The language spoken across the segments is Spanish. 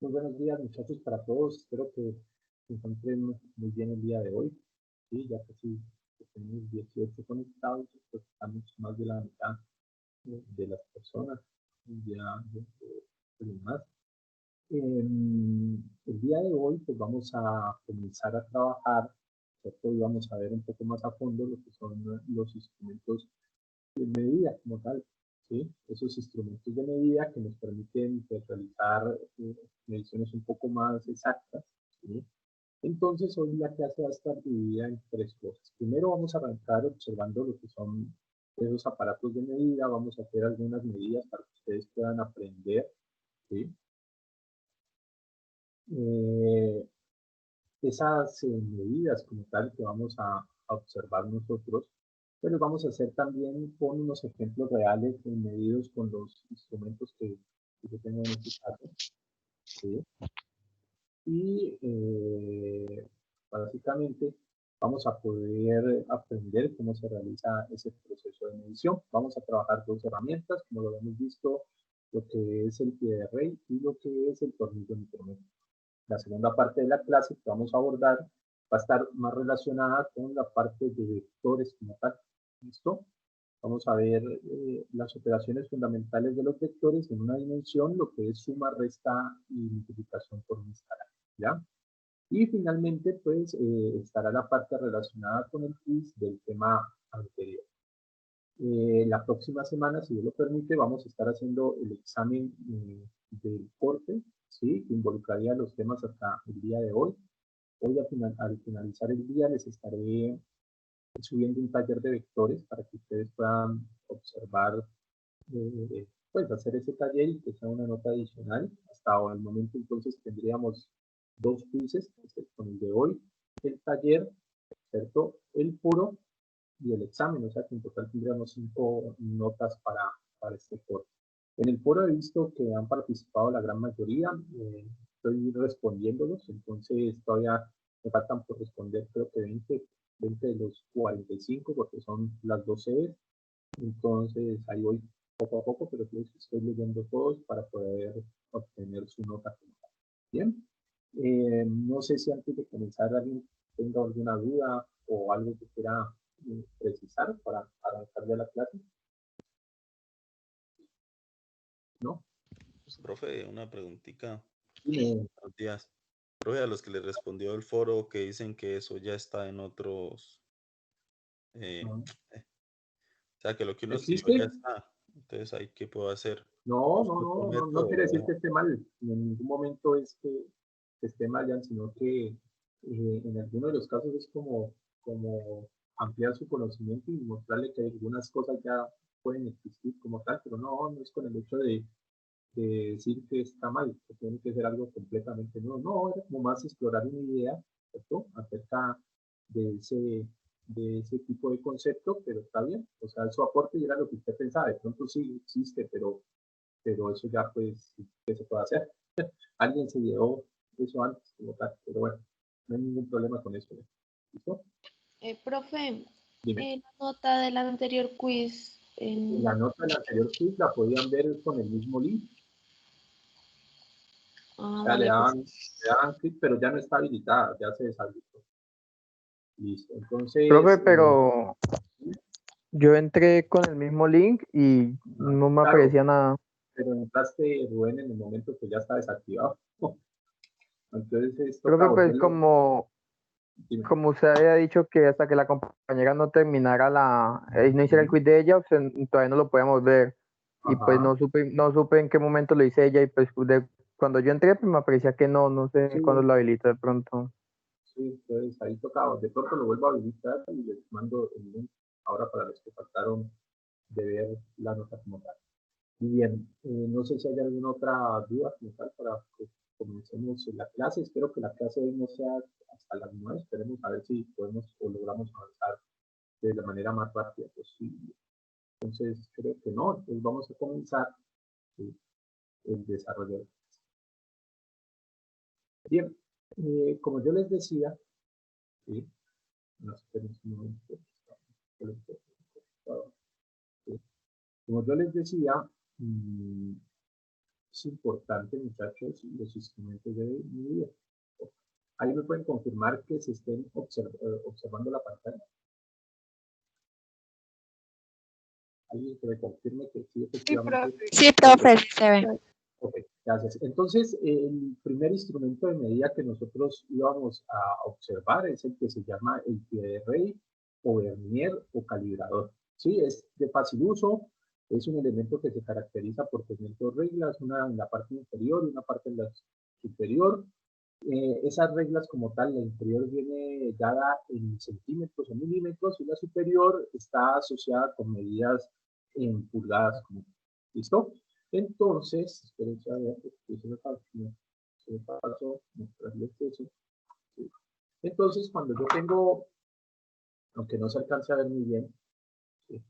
Muy buenos días, muchachos, para todos. Espero que se encuentren muy bien el día de hoy. Sí, ya casi tenemos 18 conectados, pues estamos más de la mitad de las personas, ya de más. El día de hoy, pues vamos a comenzar a trabajar, ¿cierto? Y vamos a ver un poco más a fondo lo que son los instrumentos de medida como tal, ¿sí? Esos instrumentos de medida que nos permiten pues, realizar mediciones un poco más exactas, ¿sí? Entonces, hoy la clase va a estar dividida en tres cosas. Primero vamos a arrancar observando lo que son esos aparatos de medida, vamos a hacer algunas medidas para que ustedes puedan aprender, ¿sí? Eh, esas medidas como tal que vamos a observar nosotros, pero vamos a hacer también con unos ejemplos reales medidos con los instrumentos que yo tengo en este caso, ¿sí? Y básicamente vamos a poder aprender cómo se realiza ese proceso de medición. Vamos a trabajar dos herramientas, como lo hemos visto, lo que es el pie de rey y lo que es el tornillo micrométrico. La segunda parte de la clase que vamos a abordar va a estar más relacionada con la parte de vectores como tal. ¿Listo? Vamos a ver las operaciones fundamentales de los vectores en una dimensión, lo que es suma, resta y multiplicación por un escalar. ¿Ya? Y finalmente, pues, estará la parte relacionada con el quiz del tema anterior. La próxima semana, si Dios lo permite, vamos a estar haciendo el examen del corte, ¿sí? Que involucraría los temas hasta el día de hoy. Hoy, al finalizar el día, les estaré subiendo un taller de vectores para que ustedes puedan observar, pues, hacer ese taller y que sea una nota adicional. Hasta el momento, entonces, tendríamos dos quizzes, con el de hoy, el taller, ¿cierto? El puro y el examen, o sea que en total tendríamos 5 notas para este foro. En el foro he visto que han participado la gran mayoría, estoy respondiéndolos, entonces todavía me faltan por responder creo que 20 de los 45 porque son las 12, entonces ahí voy poco a poco, pero pues estoy leyendo todos para poder obtener su nota. Bien, no sé si antes de comenzar alguien tenga alguna duda o algo que quiera precisar para arrancar ya la clase, ¿no? Pues, profe, una preguntita. Dime, Buenos días. Profe, a los que les respondió el foro que dicen que eso ya está en otros, eh, ¿no? o sea, que lo que uno escribió ¿Existe? ya está. Entonces, ¿ahí qué puedo hacer? No, no, ¿Busco otro no, no, método no quiere o decir que dejo? esté mal. En ningún momento es que esté mal, ya, sino que en algunos de los casos es como ampliar su conocimiento y mostrarle que algunas cosas ya pueden existir como tal, pero no, no es con el hecho de decir que está mal, que tiene que ser algo completamente nuevo. No, era como más explorar una idea, ¿cierto? Acerca de ese tipo de concepto, pero está bien. O sea, su aporte era lo que usted pensaba. De pronto sí existe, pero eso ya pues, ¿qué se puede hacer? Alguien se llevó eso antes, como tal, pero bueno, no hay ningún problema con eso. ¿Listo? Profe, Dime. la nota del anterior quiz, La nota del anterior quiz la podían ver con el mismo link. O sea, le vale, pues, daban, le daban clic, pero ya no está habilitada, ya se deshabilitó. Listo. Profe, Entonces, pero yo entré con el mismo link y no me claro, aparecía nada. pero entraste, Rubén, en el momento que ya está desactivado. Entonces, toca Profe, pues volverlo. Dime. como usted había dicho que hasta que la compañera no terminara no hiciera el Ujú. quiz de ella, usted todavía no lo podíamos ver. Y pues Ajá. no supe en qué momento lo hice ella y pues cuando yo entré pues me parecía que no sé cuándo Sí, lo habilito de pronto. sí, entonces ahí tocaba. De pronto lo vuelvo a habilitar y les mando el link ahora para los que faltaron de ver la nota como tal. Y bien, no sé si hay alguna otra duda como tal para que comencemos la clase. Espero que la clase hoy no sea hasta las 9. Esperemos a ver si podemos o logramos avanzar de la manera más rápida posible. Entonces, creo que no. Entonces, vamos a comenzar, ¿sí? El desarrollo. Bien, como yo les decía, ¿sí? No, esperen un momento. ¿Sí? Como yo les decía, mm, es importante, muchachos, los instrumentos de medida. Ahí me pueden confirmar que se estén observando la pantalla. Alguien que me confirme que sí, efectivamente. Sí, profe, sí se ve. Ok, gracias. Entonces, el primer instrumento de medida que nosotros íbamos a observar es el que se llama el pie de rey o vernier o calibrador. Sí, es de fácil uso, es un elemento que se caracteriza por tener dos reglas, una en la parte inferior y una parte en la superior. Esas reglas como tal, la inferior viene dada en centímetros o milímetros y la superior está asociada con medidas en pulgadas. ¿Listo? Entonces, espérense a ver, se me pasó mostrarles eso. Sí. Entonces, cuando yo tengo, aunque no se alcance a ver muy bien, ¿sí?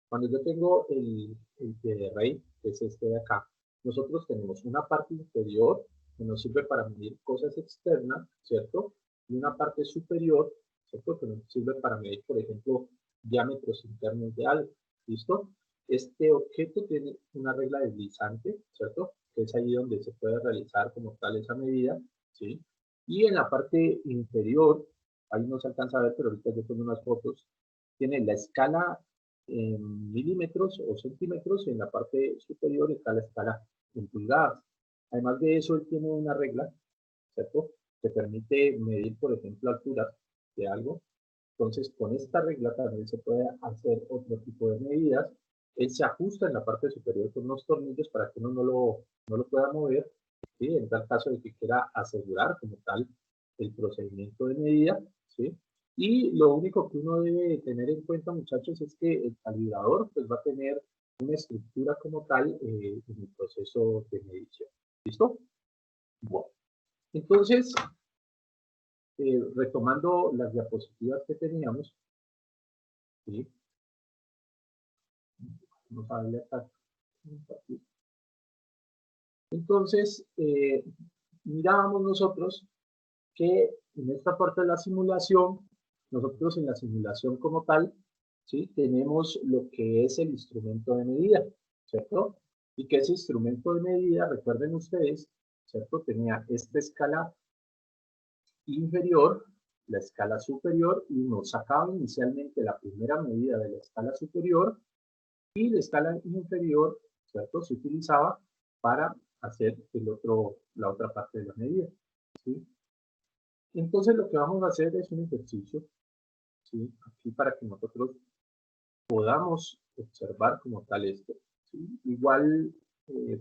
Cuando yo tengo el pie de rey, que es este de acá, nosotros tenemos una parte inferior que nos sirve para medir cosas externas, ¿cierto? Y una parte superior, ¿cierto? Que nos sirve para medir, por ejemplo, diámetros internos de algo, ¿listo? Este objeto tiene una regla deslizante, ¿cierto? Que es ahí donde se puede realizar como tal esa medida, ¿sí? Y en la parte inferior, ahí no se alcanza a ver, pero ahorita yo pongo unas fotos, tiene la escala en milímetros o centímetros y en la parte superior está la escala en pulgadas. Además de eso, él tiene una regla, ¿cierto? Que permite medir, por ejemplo, alturas de algo. Entonces, con esta regla también se puede hacer otro tipo de medidas. Él se ajusta en la parte superior con unos tornillos para que uno no lo pueda mover, ¿sí? En tal caso de que quiera asegurar como tal el procedimiento de medida, ¿sí? Y lo único que uno debe tener en cuenta, muchachos, es que el calibrador pues, va a tener una estructura como tal en el proceso de medición. ¿Listo? Bueno, entonces, retomando las diapositivas que teníamos, ¿sí? Vamos a darle acá. Entonces, mirábamos nosotros que en esta parte de la simulación, nosotros en la simulación como tal, ¿sí? Tenemos lo que es el instrumento de medida, ¿cierto? Y que ese instrumento de medida, recuerden ustedes, ¿cierto? Tenía esta escala inferior, la escala superior, y nos sacaba inicialmente la primera medida de la escala superior, y la escala inferior, ¿cierto? Se utilizaba para hacer la otra parte de la medida, ¿sí? Entonces lo que vamos a hacer es un ejercicio, ¿sí? Aquí para que nosotros podamos observar como tal esto, ¿sí? Igual,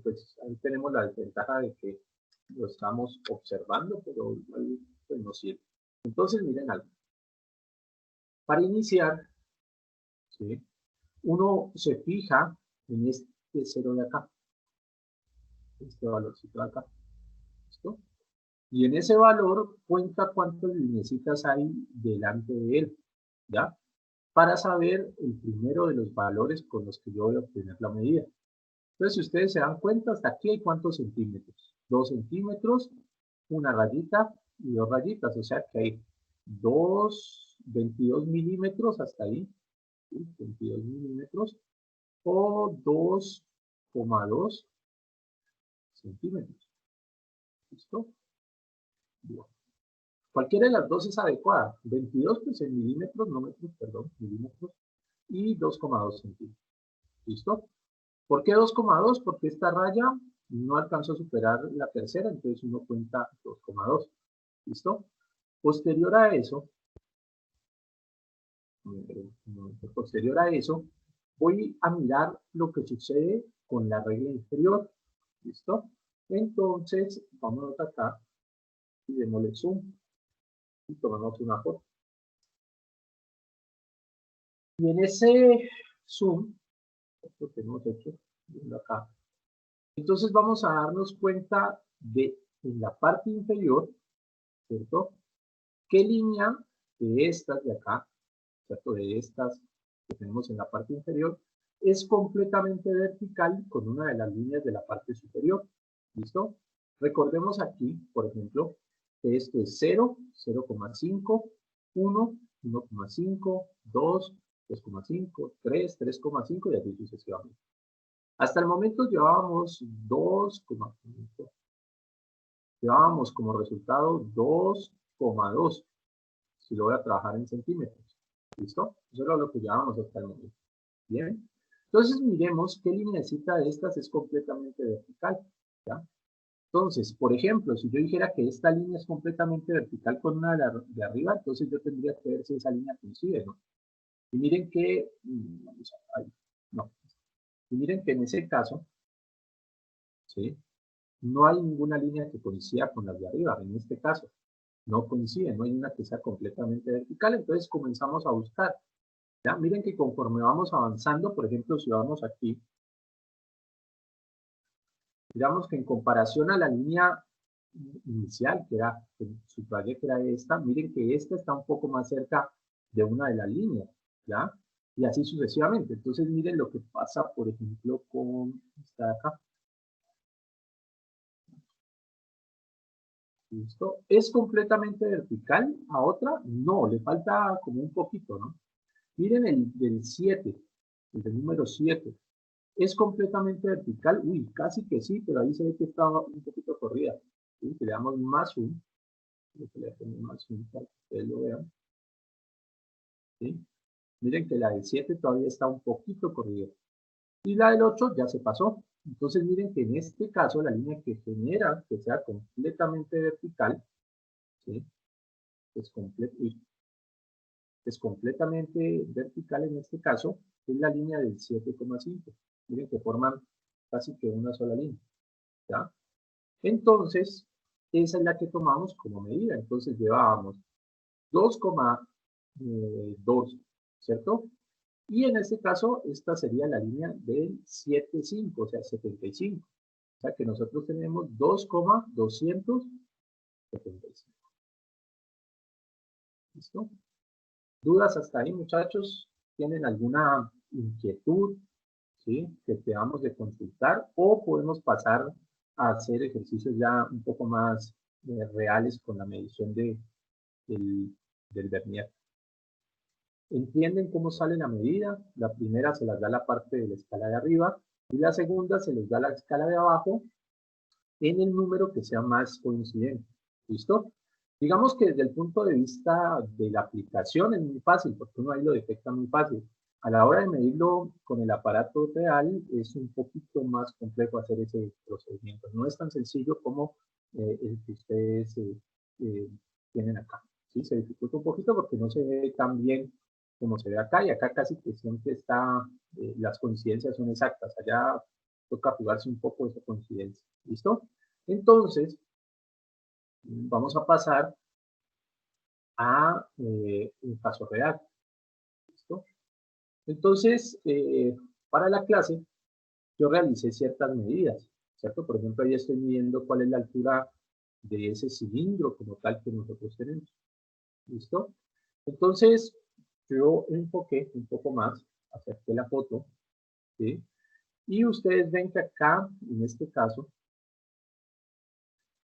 pues ahí tenemos la desventaja de que lo estamos observando, pero igual pues, nos sirve. Entonces miren algo. Para iniciar, ¿sí? Uno se fija en este cero de acá, este valorcito de acá, ¿listo? Y en ese valor cuenta cuántas lineecitas hay delante de él, ¿ya? Para saber el primero de los valores con los que yo voy a obtener la medida. Entonces, si ustedes se dan cuenta, hasta aquí hay cuántos centímetros. 2 centímetros, una rayita y 2 rayitas, o sea que hay 22 milímetros hasta ahí, ¿sí? 22 milímetros, o 2,2 centímetros. ¿Listo? Bueno. Cualquiera de las dos es adecuada. 22 pues en milímetros, no metros, perdón, milímetros, y 2,2 centímetros. ¿Listo? ¿Por qué 2,2? Porque esta raya no alcanzó a superar la tercera, entonces uno cuenta 2,2. ¿Listo? Posterior a eso, voy a mirar lo que sucede con la regla inferior. ¿Listo? Entonces, vamos acá y démosle zoom y tomamos una foto. Y en ese zoom, lo que hemos hecho, viendo acá, entonces vamos a darnos cuenta de en la parte inferior, ¿cierto? ¿Qué línea de estas de acá, ¿cierto? De estas que tenemos en la parte inferior, es completamente vertical con una de las líneas de la parte superior? ¿Listo? Recordemos aquí, por ejemplo, que esto es 0, 0,5, 1, 1,5, 2, 2,5, 3, 3,5 y así sucesivamente. Hasta el momento llevábamos llevábamos como resultado 2,2. Si lo voy a trabajar en centímetros. ¿Listo? Eso era lo que llevábamos hasta el momento. Bien. Entonces miremos qué lineecita de estas es completamente vertical. ¿Ya? Entonces, por ejemplo, si yo dijera que esta línea es completamente vertical con una de arriba, entonces yo tendría que ver si esa línea coincide, ¿no? Y miren que, vamos a, ahí, no. Y miren que en ese caso, ¿sí? No hay ninguna línea que coincida con las de arriba, en este caso. No coincide, no hay una que sea completamente vertical, entonces comenzamos a buscar. ¿Ya? Miren que conforme vamos avanzando, por ejemplo, si vamos aquí, digamos que en comparación a la línea inicial, que era, que subrayé que era esta, miren que esta está un poco más cerca de una de las líneas, ¿ya? Y así sucesivamente. Entonces miren lo que pasa, por ejemplo, con esta de acá. ¿Listo? ¿Es completamente vertical a otra? No, le falta como un poquito, ¿no? Miren el del 7, el del número 7. ¿Es completamente vertical? Uy, casi que sí, pero ahí se ve que está un poquito corrida. ¿Sí? Le damos más zoom. Le damos más zoom para que ustedes lo vean. ¿Sí? Miren que la del 7 todavía está un poquito corrida. Y la del 8 ya se pasó. Entonces miren que en este caso la línea que genera que sea completamente vertical, ¿sí? Es completamente vertical en este caso, es la línea del 7,5. Miren que forman casi que una sola línea. ¿Ya? Entonces, esa es la que tomamos como medida. Entonces llevábamos 2,2, ¿cierto? Y en este caso, esta sería la línea del 7,5, o sea, 75. O sea que nosotros tenemos 2,275. ¿Listo? ¿Dudas hasta ahí, muchachos? ¿Tienen alguna inquietud, ¿sí? Que debamos de consultar? O podemos pasar a hacer ejercicios ya un poco más reales con la medición del vernier. ¿Entienden cómo sale la medida? La primera se las da la parte de la escala de arriba y la segunda se les da la escala de abajo en el número que sea más coincidente. ¿Listo? Digamos que desde el punto de vista de la aplicación es muy fácil, porque uno ahí lo detecta muy fácil. A la hora de medirlo con el aparato real es un poquito más complejo hacer ese procedimiento. No es tan sencillo como el que ustedes tienen acá. ¿Sí? Se dificulta un poquito porque no se ve tan bien como se ve acá, y acá casi que siempre está, las coincidencias son exactas. Allá toca jugarse un poco esa coincidencia. ¿Listo? Entonces, vamos a pasar a un caso real. ¿Listo? Entonces, para la clase, yo realicé ciertas medidas, ¿cierto? Por ejemplo, ahí estoy midiendo cuál es la altura de ese cilindro como tal que nosotros tenemos. ¿Listo? Entonces, yo enfoqué un poco más, acerqué la foto, ¿sí? Y ustedes ven que acá, en este caso,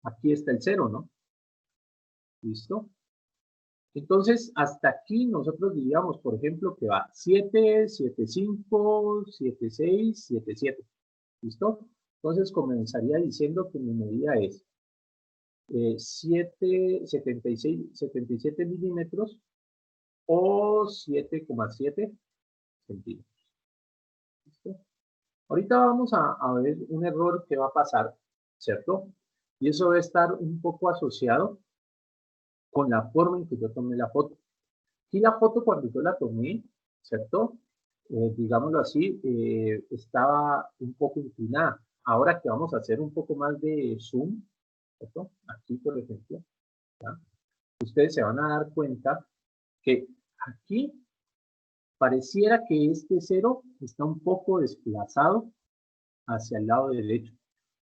aquí está el 0, ¿no? ¿Listo? Entonces, hasta aquí nosotros diríamos, por ejemplo, que va 7, 7, 5, 7, 6, 7, 7. ¿Listo? Entonces comenzaría diciendo que mi medida es 77 milímetros o 7,7 centímetros. ¿Listo? Ahorita vamos a ver un error que va a pasar, ¿cierto? Y eso va a estar un poco asociado con la forma en que yo tomé la foto. Y la foto cuando yo la tomé, ¿cierto? Digámoslo así, estaba un poco inclinada. Ahora que vamos a hacer un poco más de zoom, ¿cierto? Aquí, por ejemplo, ¿ya? Ustedes se van a dar cuenta que aquí pareciera que este 0 está un poco desplazado hacia el lado derecho.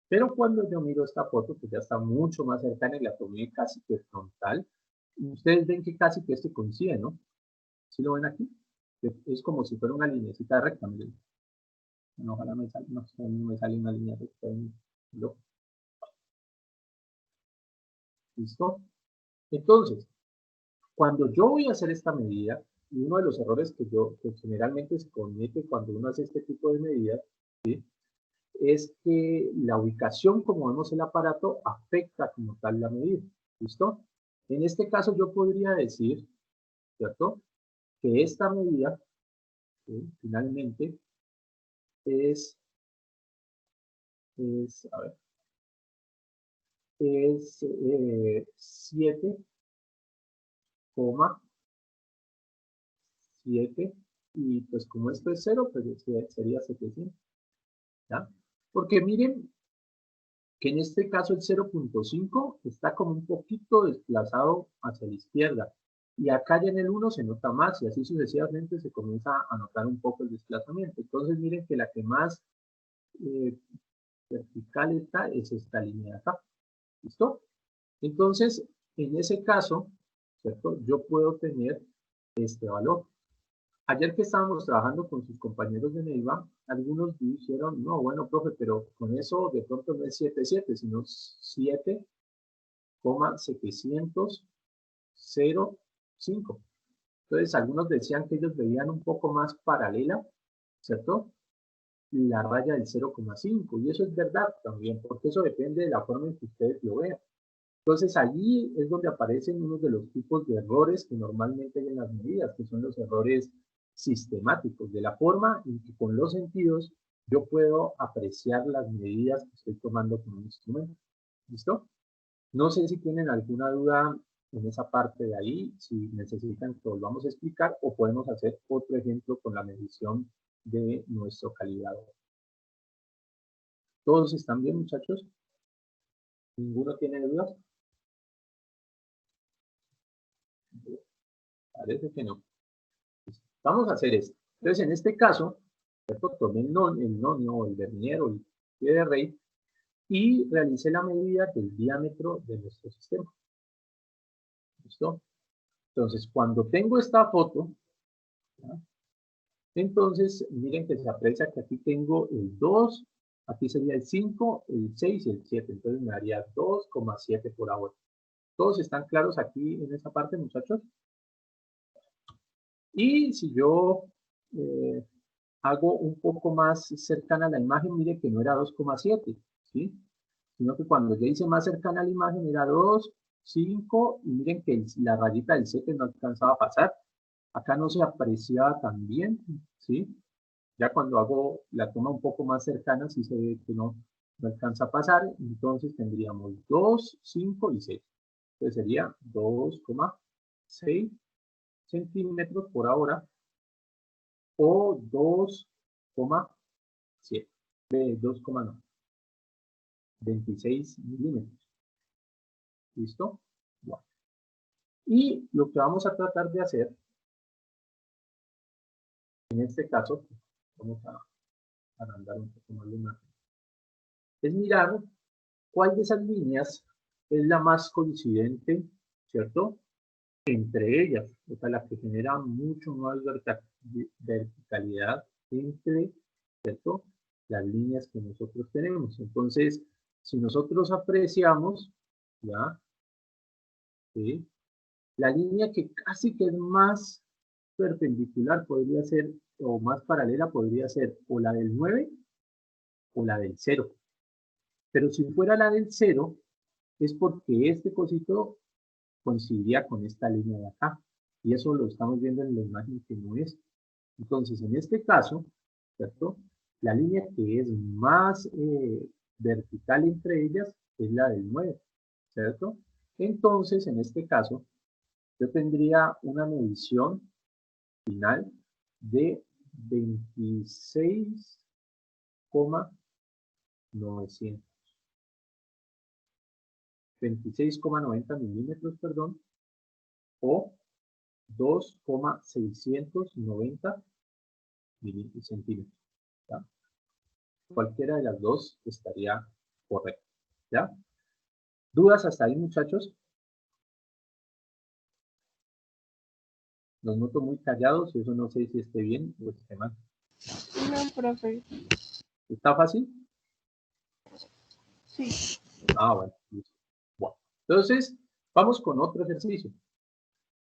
Pero cuando yo miro esta foto, que ya está mucho más cercana y la tomé casi que frontal, ustedes ven que casi que esto coincide, ¿no? ¿Sí lo ven aquí? Es como si fuera una linecita recta, miren. Bueno, ojalá me salga, no, no me sale una línea recta. ¿Listo? Entonces, cuando yo voy a hacer esta medida, y uno de los errores que generalmente se comete cuando uno hace este tipo de medidas, ¿sí? es que la ubicación, como vemos el aparato, afecta como tal la medida. ¿Listo? En este caso yo podría decir, ¿cierto?, que esta medida, finalmente, es 7,7 y pues como esto es 0, pues sería 700, ¿ya? Porque miren que en este caso el 0.5 está como un poquito desplazado hacia la izquierda y acá ya en el 1 se nota más y así sucesivamente se comienza a notar un poco el desplazamiento. Entonces miren que la que más vertical está es esta línea de acá. ¿Listo? Entonces, en ese caso, ¿cierto?, yo puedo tener este valor. Ayer que estábamos trabajando con sus compañeros de Neiva, algunos dijeron, no, bueno, profe, pero con eso de pronto no es 7,7, sino 7,705. Entonces, algunos decían que ellos veían un poco más paralela, ¿cierto?, la raya del 0,5, y eso es verdad también, porque eso depende de la forma en que ustedes lo vean. Entonces allí es donde aparecen uno de los tipos de errores que normalmente hay en las medidas, que son los errores sistemáticos, de la forma en que con los sentidos yo puedo apreciar las medidas que estoy tomando con un instrumento. ¿Listo? No sé si tienen alguna duda en esa parte de ahí, si necesitan que volvamos a explicar o podemos hacer otro ejemplo con la medición de nuestro calibrador. ¿Todos están bien, muchachos? ¿Ninguno tiene dudas? Parece que no. Vamos a hacer esto. Entonces, en este caso, tomé el nonio o el vernier o el pie de rey y realicé la medida del diámetro de nuestro sistema. ¿Listo? Entonces, cuando tengo esta foto, ¿ya?, entonces, miren que se aprecia que aquí tengo el 2, aquí sería el 5, el 6 y el 7. Entonces me daría 2,7 por ahora. ¿Todos están claros aquí en esta parte, muchachos? Y si yo hago un poco más cercana a la imagen, mire que no era 2,7, ¿sí?, sino que cuando ya hice más cercana a la imagen era 2, 5, y miren que la rayita del 7 no alcanzaba a pasar. Acá no se apreciaba tan bien, ¿sí? Ya cuando hago la toma un poco más cercana, sí se ve que no alcanza a pasar, entonces tendríamos 2, 5 y 6. Entonces sería 2,6 centímetros por ahora, o 2,7, de 2,9, 26 milímetros. ¿Listo? Bueno. Y lo que vamos a tratar de hacer, en este caso, vamos a agrandar un poco más la imagen, es mirar cuál de esas líneas es la más coincidente, ¿cierto?, entre ellas, o sea, la que genera mucho más verticalidad entre, ¿cierto?, las líneas que nosotros tenemos. Entonces, si nosotros apreciamos, ¿ya?, ¿sí?, la línea que casi que es más perpendicular podría ser, o más paralela podría ser, o la del 9 o la del 0. Pero si fuera la del 0, es porque este cosito coincidía con esta línea de acá. Y eso lo estamos viendo en la imagen que no es. Entonces, en este caso, ¿cierto?, la línea que es más vertical entre ellas es la del 9, ¿cierto? Entonces, en este caso, yo tendría una medición final de 26,900. 26,90 milímetros, perdón, o 2,690 centímetros. ¿Ya? Cualquiera de las dos estaría correcta. ¿Ya? ¿Dudas hasta ahí, muchachos? Los noto muy callados y eso no sé si esté bien o esté mal. No, profe. ¿Está fácil? Sí. Ah, bueno. Bueno, entonces vamos con otro ejercicio.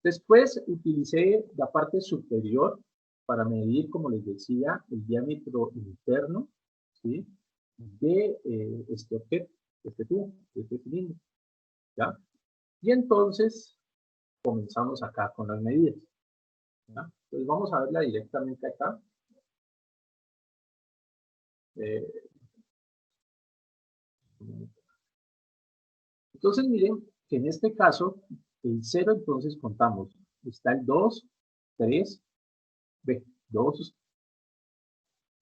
Después utilicé la parte superior para medir, como les decía, el diámetro interno, ¿sí?, de este objeto, este tubo, este cilindro, ¿ya? Y entonces comenzamos acá con las medidas, ¿ya? Entonces vamos a verla directamente acá. Entonces miren que en este caso, el 0 entonces contamos, está el 2, 3, ve, 2,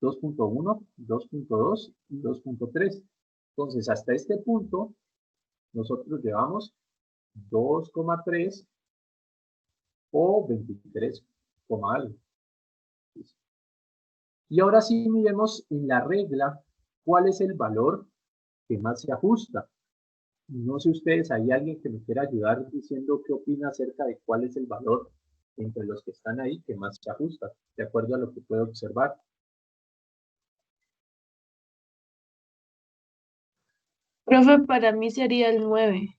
2.1, 2.2 y 2.3. Entonces hasta este punto nosotros llevamos 2,3 o 23, algo. Y ahora sí miremos en la regla cuál es el valor que más se ajusta. No sé ustedes, ¿hay alguien que me quiera ayudar diciendo qué opina acerca de cuál es el valor entre los que están ahí que más se ajusta, de acuerdo a lo que puedo observar? Profe, para mí sería el 9.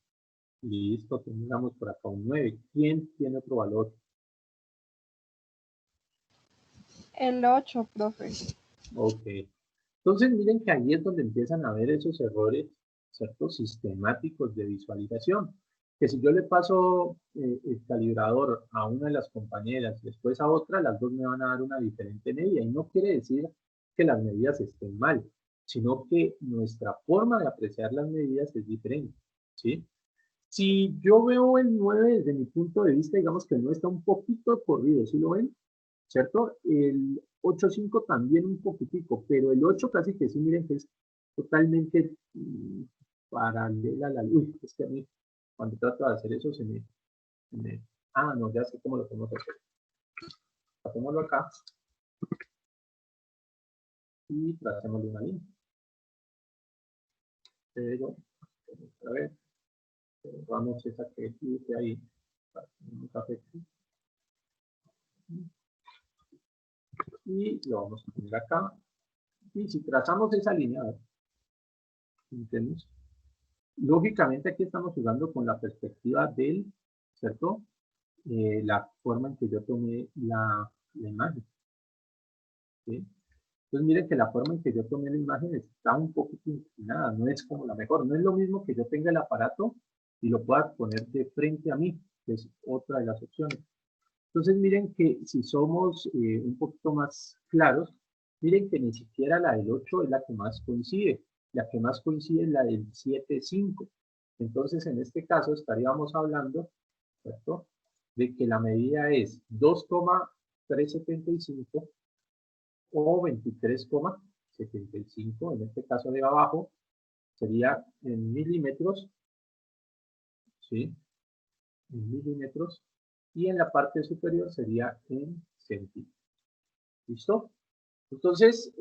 Listo, tengamos por acá un 9. ¿Quién tiene otro valor? El 8, profe. Ok. Entonces miren que ahí es donde empiezan a ver esos errores, ¿cierto? Sistemáticos de visualización. Que si yo le paso el calibrador a una de las compañeras y después a otra, las dos me van a dar una diferente medida. Y no quiere decir que las medidas estén mal, sino que nuestra forma de apreciar las medidas es diferente, ¿sí? Si yo veo el 9 desde mi punto de vista, digamos que el 9 está un poquito corrido, ¿sí lo ven? ¿Cierto? El 8.5 también un poquitico, pero el 8 casi que sí, miren que es totalmente paralela a la luz. Es que a mí, cuando trato de hacer eso, se me- Ah, no, ya sé cómo lo podemos hacer. Hacémoslo acá y tracémosle una línea. Pero, a ver, vamos esa que dice ahí. Un café aquí. Y lo vamos a poner acá. Y si trazamos esa línea, a ver, ¿entendemos? Lógicamente aquí estamos jugando con la perspectiva del, ¿cierto? La forma en que yo tomé la imagen, ¿sí? Entonces miren que la forma en que yo tomé la imagen está un poquito inclinada, no es como la mejor, no es lo mismo que yo tenga el aparato y lo pueda poner de frente a mí, que es otra de las opciones. Entonces miren que si somos un poquito más claros, miren que ni siquiera la del 8 es la que más coincide, la que más coincide es la del 7,5. Entonces en este caso estaríamos hablando, ¿cierto?, de que la medida es 2,375 o 23,75, en este caso de abajo sería en milímetros, ¿sí? En milímetros, y en la parte superior sería en centímetros. ¿Listo? Entonces,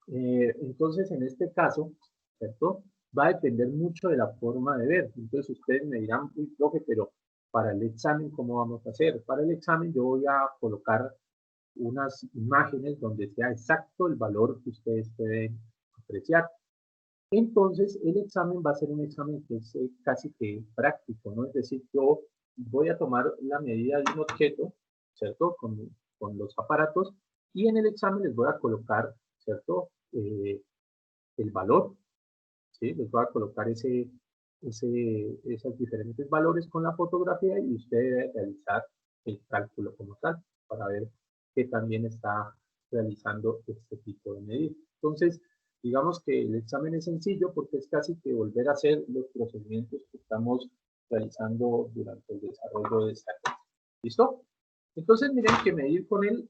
entonces en este caso, ¿cierto? Va a depender mucho de la forma de ver. Entonces ustedes me dirán, uy, profe, pero para el examen, ¿cómo vamos a hacer? Para el examen yo voy a colocar unas imágenes donde sea exacto el valor que ustedes pueden apreciar. Entonces, el examen va a ser un examen que es casi que práctico, ¿no? Es decir, yo voy a tomar la medida de un objeto, ¿cierto? Con los aparatos, y en el examen les voy a colocar, ¿cierto? El valor, ¿sí? Les voy a colocar esos diferentes valores con la fotografía y usted debe realizar el cálculo como tal para ver que también está realizando este tipo de medidas. Entonces, digamos que el examen es sencillo porque es casi que volver a hacer los procedimientos que estamos realizando durante el desarrollo de esta clase. ¿Listo? Entonces, miren que medir con el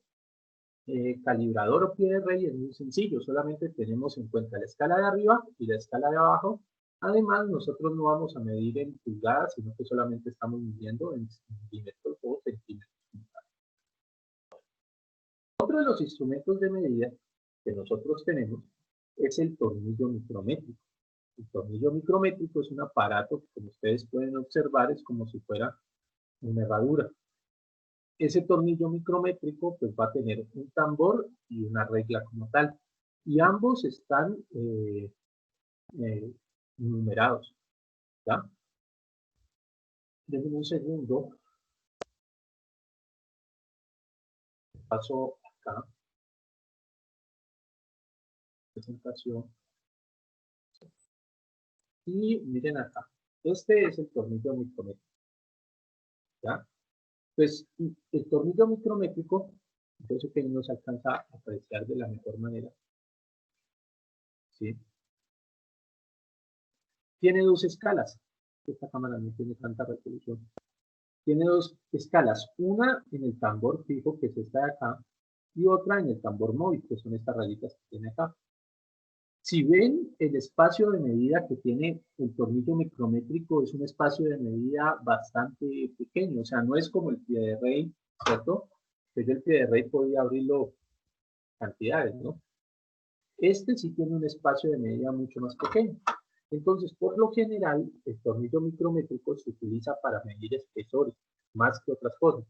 calibrador o pie de rey es muy sencillo, solamente tenemos en cuenta la escala de arriba y la escala de abajo. Además, nosotros no vamos a medir en pulgadas, sino que solamente estamos midiendo en milímetros o centímetros. Otro de los instrumentos de medida que nosotros tenemos es el tornillo micrométrico. El tornillo micrométrico es un aparato que, como ustedes pueden observar, es como si fuera una herradura. Ese tornillo micrométrico pues va a tener un tambor y una regla como tal. Y ambos están numerados. ¿Ya? Denme un segundo. Paso acá. presentación. Y miren acá, este es el tornillo micrométrico, ¿ya? Pues el tornillo micrométrico, yo sé que no se alcanza a apreciar de la mejor manera, ¿sí? Tiene dos escalas. Esta cámara no tiene tanta resolución. Tiene dos escalas, una en el tambor fijo, que es esta de acá, y otra en el tambor móvil, que son estas rayitas que tiene acá. Si ven, el espacio de medida que tiene el tornillo micrométrico es un espacio de medida bastante pequeño, o sea, no es como el pie de rey, ¿cierto? Pues el pie de rey podía abrirlo cantidades, ¿no? Este sí tiene un espacio de medida mucho más pequeño. Entonces, por lo general, el tornillo micrométrico se utiliza para medir espesores, más que otras cosas.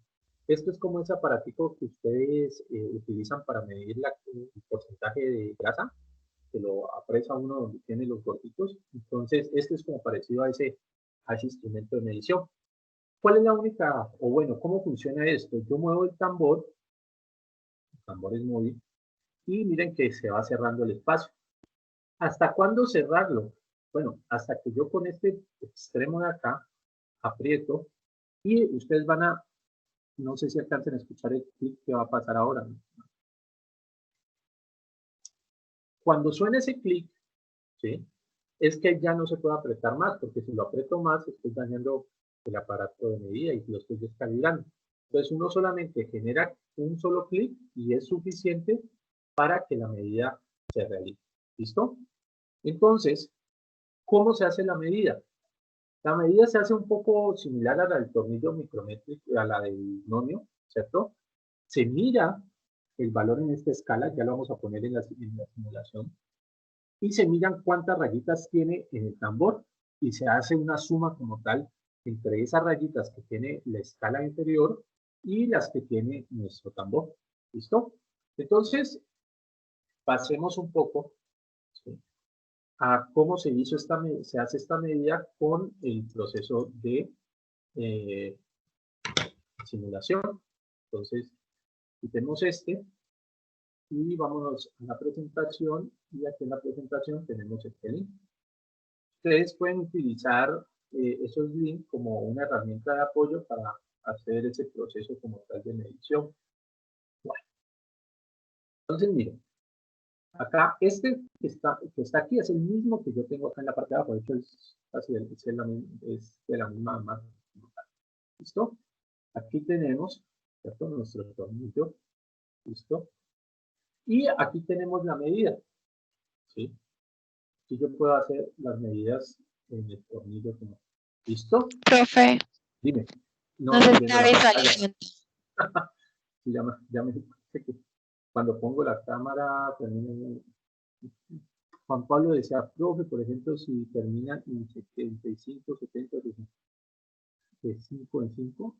Esto es como ese aparatico que ustedes utilizan para medir el porcentaje de grasa, que lo apresa uno donde tiene los gorditos. Entonces, este es como parecido a ese instrumento de medición. ¿Cuál es la única, o bueno, cómo funciona esto? Yo muevo el tambor es móvil, y miren que se va cerrando el espacio. ¿Hasta cuándo cerrarlo? Bueno, hasta que yo con este extremo de acá aprieto y ustedes van a, no sé si alcancen a escuchar el clic que va a pasar ahora, ¿no? Cuando suene ese clic, ¿sí? Es que ya no se puede apretar más, porque si lo aprieto más estoy dañando el aparato de medida y lo estoy descalibrando. Entonces uno solamente genera un solo clic y es suficiente para que la medida se realice. ¿Listo? Entonces, ¿cómo se hace la medida? La medida se hace un poco similar a la del tornillo micrométrico, a la del binomio, ¿cierto? Se mira el valor en esta escala, ya lo vamos a poner en la simulación, y se miran cuántas rayitas tiene en el tambor, y se hace una suma como tal entre esas rayitas que tiene la escala inferior y las que tiene nuestro tambor. ¿Listo? Entonces, pasemos un poco, ¿sí?, a cómo se hace esta medida con el proceso de simulación. Entonces, quitemos este y vámonos a la presentación, y aquí en la presentación tenemos este link. Ustedes pueden utilizar esos links como una herramienta de apoyo para hacer ese proceso como tal de medición. Bueno, entonces miren, acá este que está aquí es el mismo que yo tengo acá en la parte de abajo, de hecho es de la misma marca. ¿Listo? Aquí tenemos, ¿cierto?, nuestro tornillo. ¿Listo? Y aquí tenemos la medida. ¿Sí? Aquí yo puedo hacer las medidas en el tornillo. ¿Listo? Profe, Dime. No, no se estoy viendo está la pantalla. visualizando. Sí, ya me parece que cuando pongo la cámara termina. Juan Pablo decía, profe, por ejemplo, si termina en 75, 70, de 5 en 5.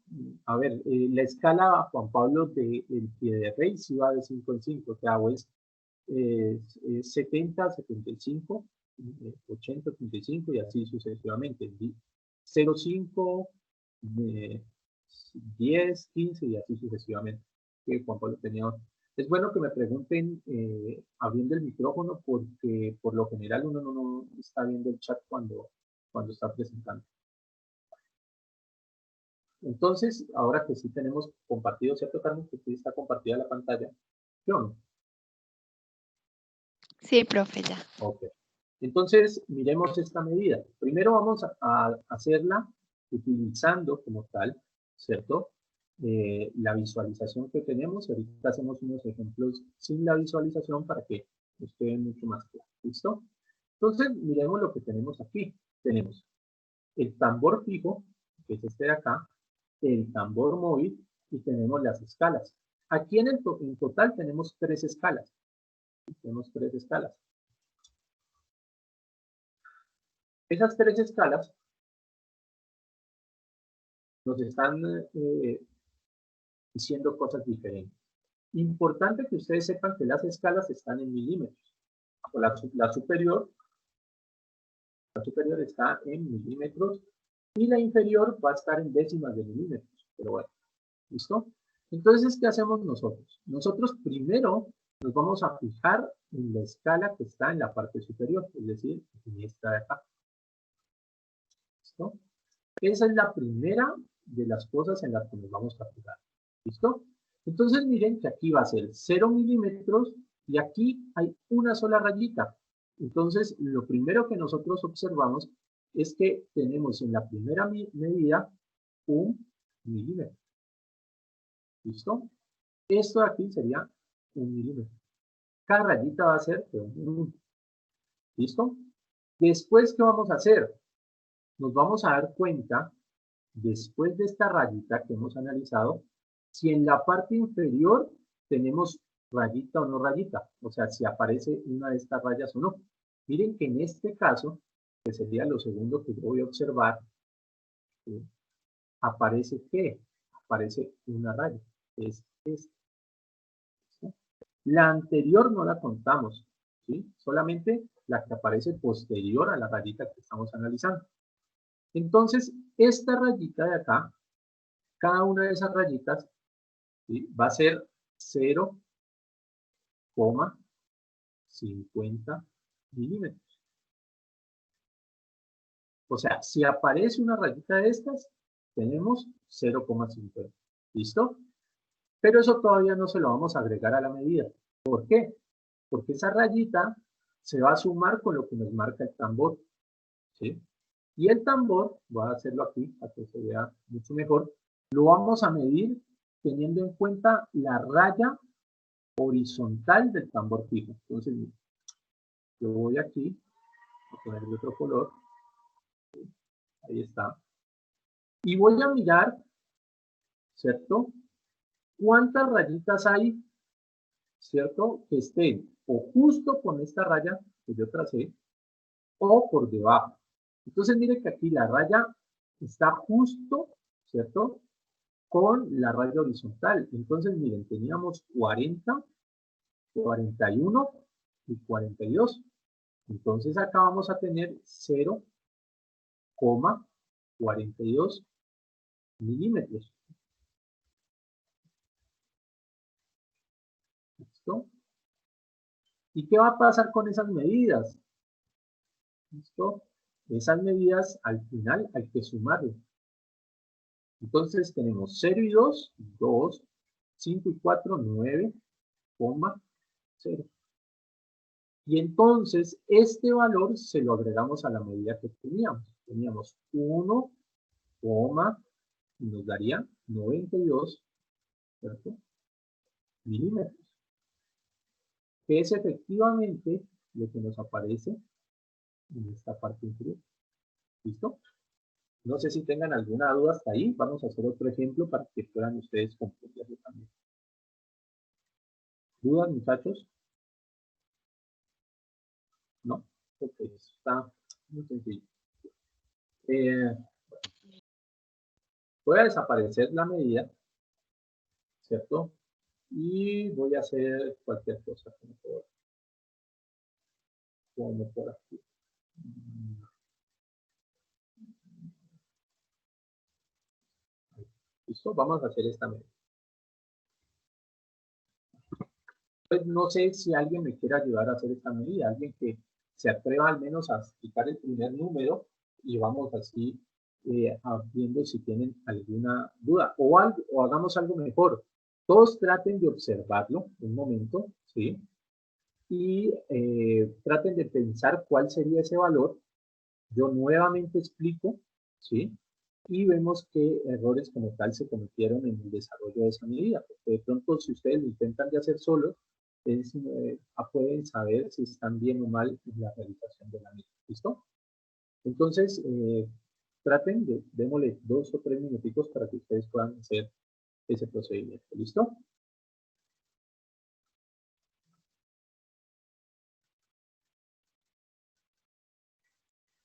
A ver, la escala, Juan Pablo, del pie de rey sí va de 5 en 5, o sea, o es 70, 75, 80, 85 y así sucesivamente. 0,5, 10, 15 y así sucesivamente. Que Juan Pablo tenía. Es bueno que me pregunten abriendo el micrófono, porque por lo general uno no está viendo el chat cuando está presentando. Entonces, ahora que sí tenemos compartido, ¿cierto, Carmen? Que sí está compartida la pantalla. ¿Sí o no? Sí, profe, ya. Ok. Entonces, miremos esta medida. Primero vamos a hacerla utilizando como tal, ¿cierto?, la visualización que tenemos. Ahorita hacemos unos ejemplos sin la visualización para que esté mucho más claro. ¿Listo? Entonces, miremos lo que tenemos aquí. Tenemos el tambor fijo, que es este de acá, el tambor móvil, y tenemos las escalas. Aquí en total tenemos 3 escalas. Tenemos 3 escalas. Esas 3 escalas nos están diciendo cosas diferentes. Importante que ustedes sepan que las escalas están en milímetros. La superior está en milímetros y la inferior va a estar en décimas de milímetros. Pero bueno, ¿listo? Entonces, ¿qué hacemos nosotros? Nosotros primero Nos vamos a fijar en la escala que está en la parte superior, es decir, en esta de acá. ¿Listo? Esa es la primera de las cosas en las que nos vamos a fijar. ¿Listo? Entonces miren que aquí va a ser 0 milímetros y aquí hay una sola rayita. Entonces lo primero que nosotros observamos es que tenemos en la primera medida 1 milímetro. ¿Listo? Esto de aquí sería 1 milímetro. Cada rayita va a ser de 1. ¿Listo? Después, ¿qué vamos a hacer? Nos vamos a dar cuenta, después de esta rayita que hemos analizado, si en la parte inferior tenemos rayita o no rayita, o sea, si aparece una de estas rayas o no. Miren que en este caso, que sería lo segundo que yo voy a observar, ¿sí? Aparece ¿qué? Aparece una raya, es esta. ¿Sí? La anterior no la contamos, ¿sí? Solamente la que aparece posterior a la rayita que estamos analizando. Entonces, esta rayita de acá, cada una de esas rayitas, ¿sí? Va a ser 0,50 milímetros. O sea, si aparece una rayita de estas, tenemos 0,50. ¿Listo? Pero eso todavía no se lo vamos a agregar a la medida. ¿Por qué? Porque esa rayita se va a sumar con lo que nos marca el tambor. ¿Sí? Y el tambor, voy a hacerlo aquí para que se vea mucho mejor, lo vamos a medir teniendo en cuenta la raya horizontal del tambor fijo. Entonces, yo voy aquí, a ponerle otro color, ahí está, y voy a mirar, ¿cierto? ¿Cuántas rayitas hay, ¿cierto? Que estén o justo con esta raya que yo tracé, o por debajo. Entonces, mire que aquí la raya está justo, ¿cierto? Con la raya horizontal. Entonces, miren, teníamos 40, 41 y 42. Entonces, acá vamos a tener 0,42 milímetros. ¿Listo? ¿Y qué va a pasar con esas medidas? ¿Listo? Esas medidas al final hay que sumarlas. Entonces tenemos 0 y 2, 2, 5 y 4, 9,0. Y entonces este valor se lo agregamos a la medida que teníamos. Teníamos 1, y nos daría 92, ¿cierto? Milímetros. Que es efectivamente lo que nos aparece en esta parte inferior. ¿Listo? No sé si tengan alguna duda hasta ahí. Vamos a hacer otro ejemplo para que puedan ustedes comprenderlo también. ¿Dudas, muchachos? ¿No? Ok, eso está muy sencillo. Voy a desaparecer la medida, ¿cierto? Y voy a hacer cualquier cosa como por aquí. ¿Listo? Vamos a hacer esta medida. Pues no sé si alguien me quiere ayudar a hacer esta medida, alguien que se atreva al menos a explicar el primer número y vamos así viendo si tienen alguna duda o hagamos algo mejor. Todos traten de observarlo un momento, ¿sí? Y traten de pensar cuál sería ese valor. Yo nuevamente explico, ¿sí? Y vemos qué errores como tal se cometieron en el desarrollo de esa medida. Porque de pronto, si ustedes lo intentan de hacer solos, pueden saber si están bien o mal en la realización de la medida. ¿Listo? Entonces, traten de, démosle 2 o 3 minuticos para que ustedes puedan hacer ese procedimiento. ¿Listo?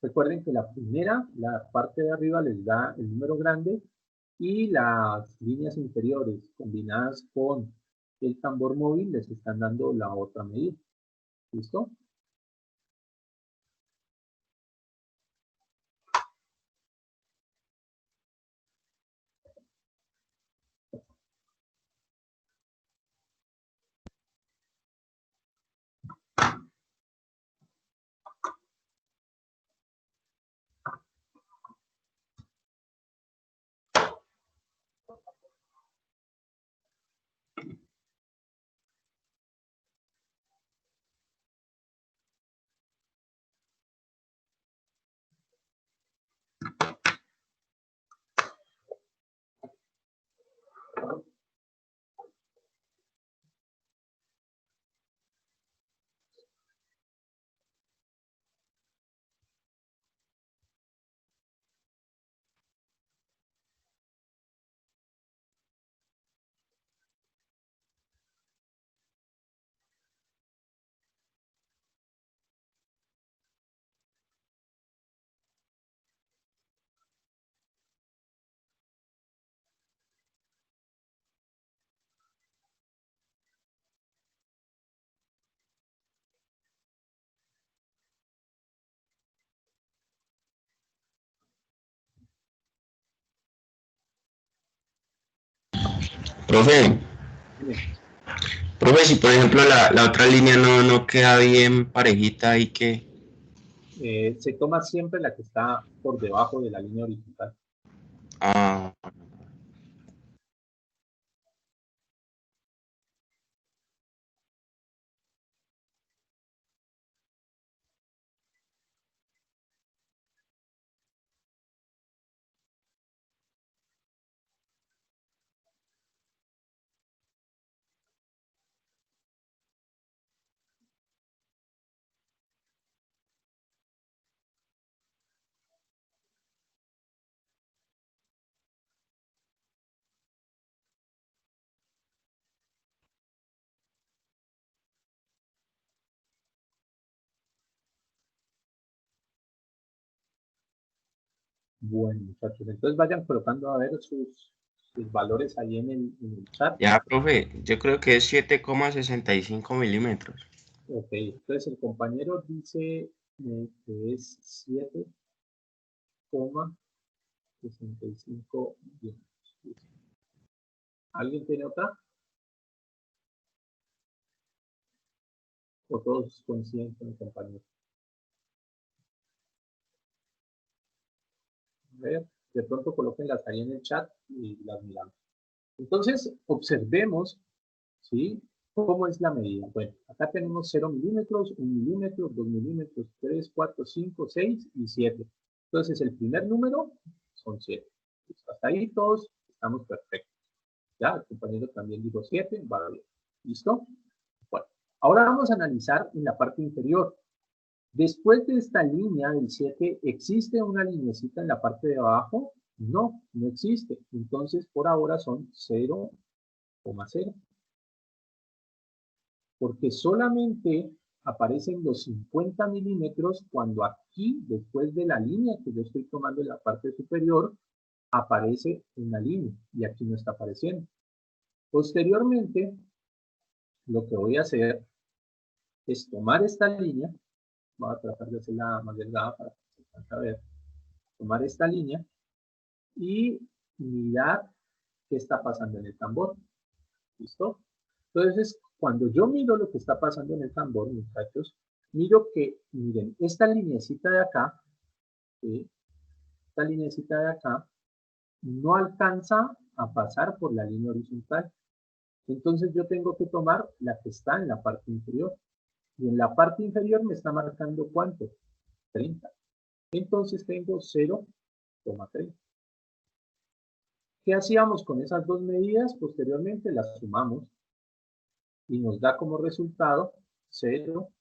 Recuerden que la primera, la parte de arriba les da el número grande y las líneas inferiores combinadas con el tambor móvil les están dando la otra medida. ¿Listo? Profe, Dime. profe, si por ejemplo la otra línea no queda bien parejita y que... Se toma siempre la que está por debajo de la línea horizontal. Ah, Bueno, muchachos, entonces vayan colocando a ver sus valores ahí en el chat. ya, profe, yo creo que es 7,65 milímetros. Ok, entonces el compañero dice que es 7,65 milímetros. ¿Alguien tiene otra? ¿O todos coinciden con el compañero? A ver, de pronto colóquenlas ahí en el chat y las miramos. Entonces, observemos, ¿sí? ¿Cómo es la medida? Bueno, acá tenemos 0 milímetros, 1 milímetro, 2 milímetros, 3, 4, 5, 6 y 7. Entonces, el primer número son 7. Hasta ahí todos estamos perfectos. Ya, el compañero también dijo 7, va bien. ¿Listo? Bueno, ahora vamos a analizar en la parte inferior. Después de esta línea del 7, ¿existe una linecita en la parte de abajo? No, no existe. Entonces, por ahora son 0,0. Porque solamente aparecen los 50 milímetros cuando aquí, después de la línea que yo estoy tomando en la parte superior, aparece una línea y aquí no está apareciendo. Posteriormente, lo que voy a hacer es tomar esta línea, voy a tratar de hacerla más delgada para que se alcance a ver, tomar esta línea y mirar qué está pasando en el tambor. ¿Listo? Entonces, cuando yo miro lo que está pasando en el tambor, muchachos, miro que, miren, esta linecita de acá, ¿sí? Esta linecita de acá, no alcanza a pasar por la línea horizontal. Entonces yo tengo que tomar la que está en la parte inferior. Y en la parte inferior me está marcando ¿cuánto? 30. Entonces tengo 0,30. ¿Qué hacíamos con esas dos medidas? Posteriormente las sumamos y nos da como resultado 0,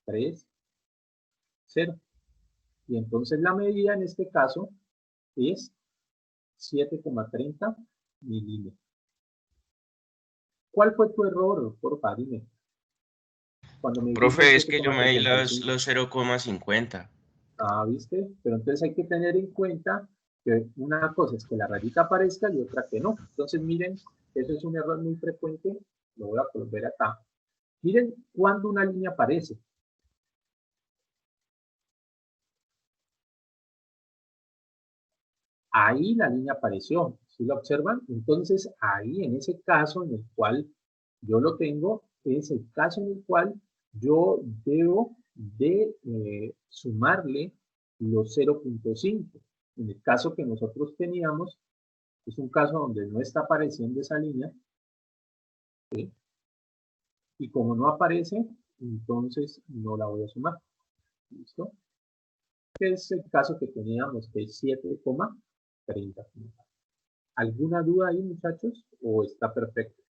3, 0. Y entonces la medida en este caso es 7,30 milímetros. ¿Cuál fue tu error? Porfa, dime. Cuando me dijiste Profe, es que yo me di los 7,65. 0,50. Ah, ¿viste? Pero entonces hay que tener en cuenta que una cosa es que la rayita aparezca y otra que no. Entonces miren, eso es un error muy frecuente. Lo voy a volver acá. Miren cuando una línea aparece. Ahí la línea apareció. ¿Sí lo observan? Entonces ahí en ese caso en el cual yo lo tengo, es el caso en el cual yo debo de sumarle los 0,5. En el caso que nosotros teníamos, es un caso donde no está apareciendo esa línea, ¿sí? Y como no aparece, entonces no la voy a sumar. ¿Listo? Es el caso que teníamos, que es 7,30. ¿Alguna duda ahí, muchachos? ¿O está perfecto?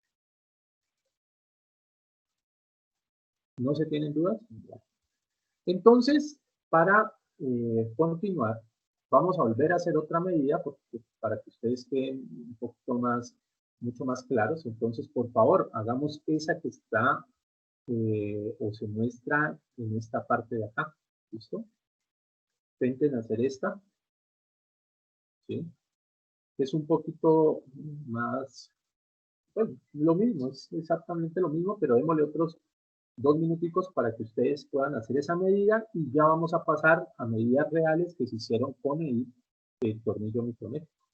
¿No se tienen dudas? Entonces, para continuar, vamos a volver a hacer otra medida para que ustedes queden un poquito más, mucho más claros. Entonces, por favor, hagamos esa que está o se muestra en esta parte de acá. ¿Listo? Intenten hacer esta. ¿Sí? Es un poquito más, bueno, lo mismo, es exactamente lo mismo, pero démosle otros 2 minuticos para que ustedes puedan hacer esa medida y ya vamos a pasar a medidas reales que se hicieron con el tornillo micrométrico.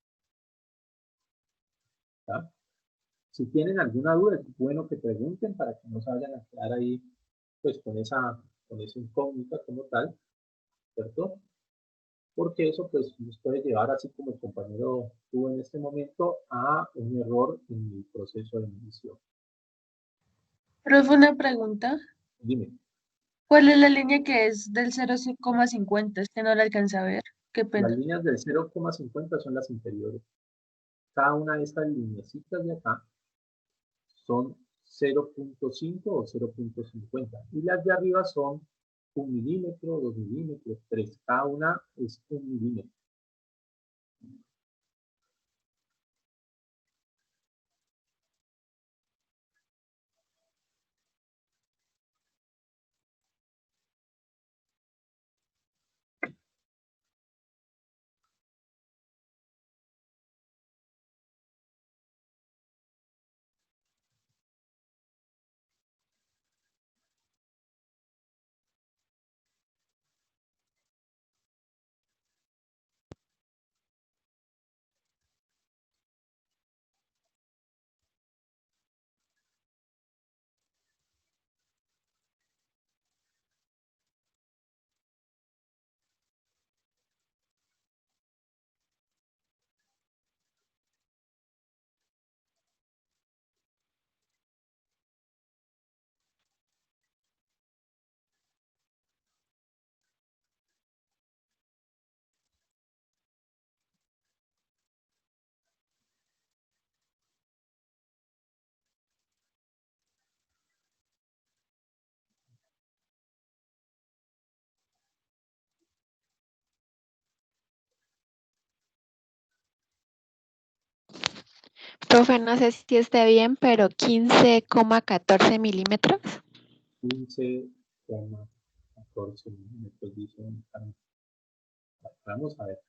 ¿Tá? Si tienen alguna duda, es bueno que pregunten para que no se vayan a quedar ahí pues con esa incógnita como tal, ¿cierto? Porque eso pues nos puede llevar, así como el compañero tuvo en este momento, a un error en el proceso de medición. Profe, una pregunta. Dime, ¿Cuál es la línea que es del 0,50? Es que no la alcancé a ver. Qué las pena. líneas del 0,50 son las inferiores. Cada una de estas lineecitas de acá son 0,5 o 0,50. Y las de arriba son 1 milímetro, 2 milímetros, 3. Cada una es 1 milímetro. Profe, no sé si esté bien, pero 15,14 milímetros. 15,14 milímetros, dice Carmen. Vamos a ver.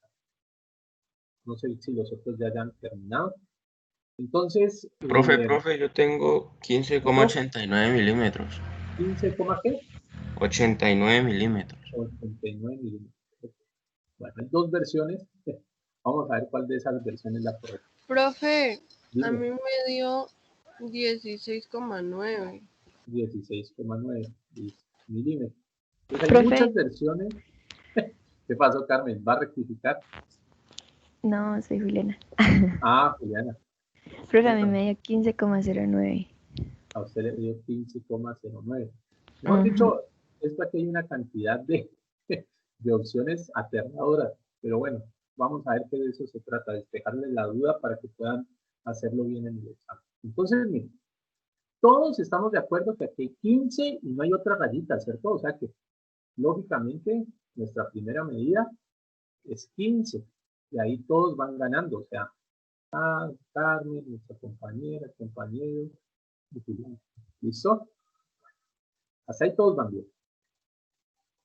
No sé si los otros ya hayan terminado. Entonces, Profe, yo tengo 15,89 milímetros. 15, ¿qué? 89 milímetros. 89 milímetros. Bueno, hay dos versiones. Vamos a ver cuál de esas versiones es la correcta. Profe, Dime, a mí me dio 16,9. 16,9 milímetros. Pues hay Profe. muchas versiones. ¿Qué pasó, Carmen? ¿Va a rectificar? No, soy Juliana. Ah, Juliana. Profe, a mí me dio 15,09. A usted le dio 15,09. Mejor dicho, es que hay una cantidad de opciones aterradoras. Pero bueno, vamos a ver que de eso se trata, despejarles la duda para que puedan hacerlo bien en el examen. Entonces, miren, todos estamos de acuerdo que aquí hay 15 y no hay otra rayita, ¿cierto? O sea que, lógicamente, nuestra primera medida es 15. Y ahí todos van ganando. O sea, Carmen, nuestra compañera, compañero. ¿Listo? Hasta ahí todos van bien.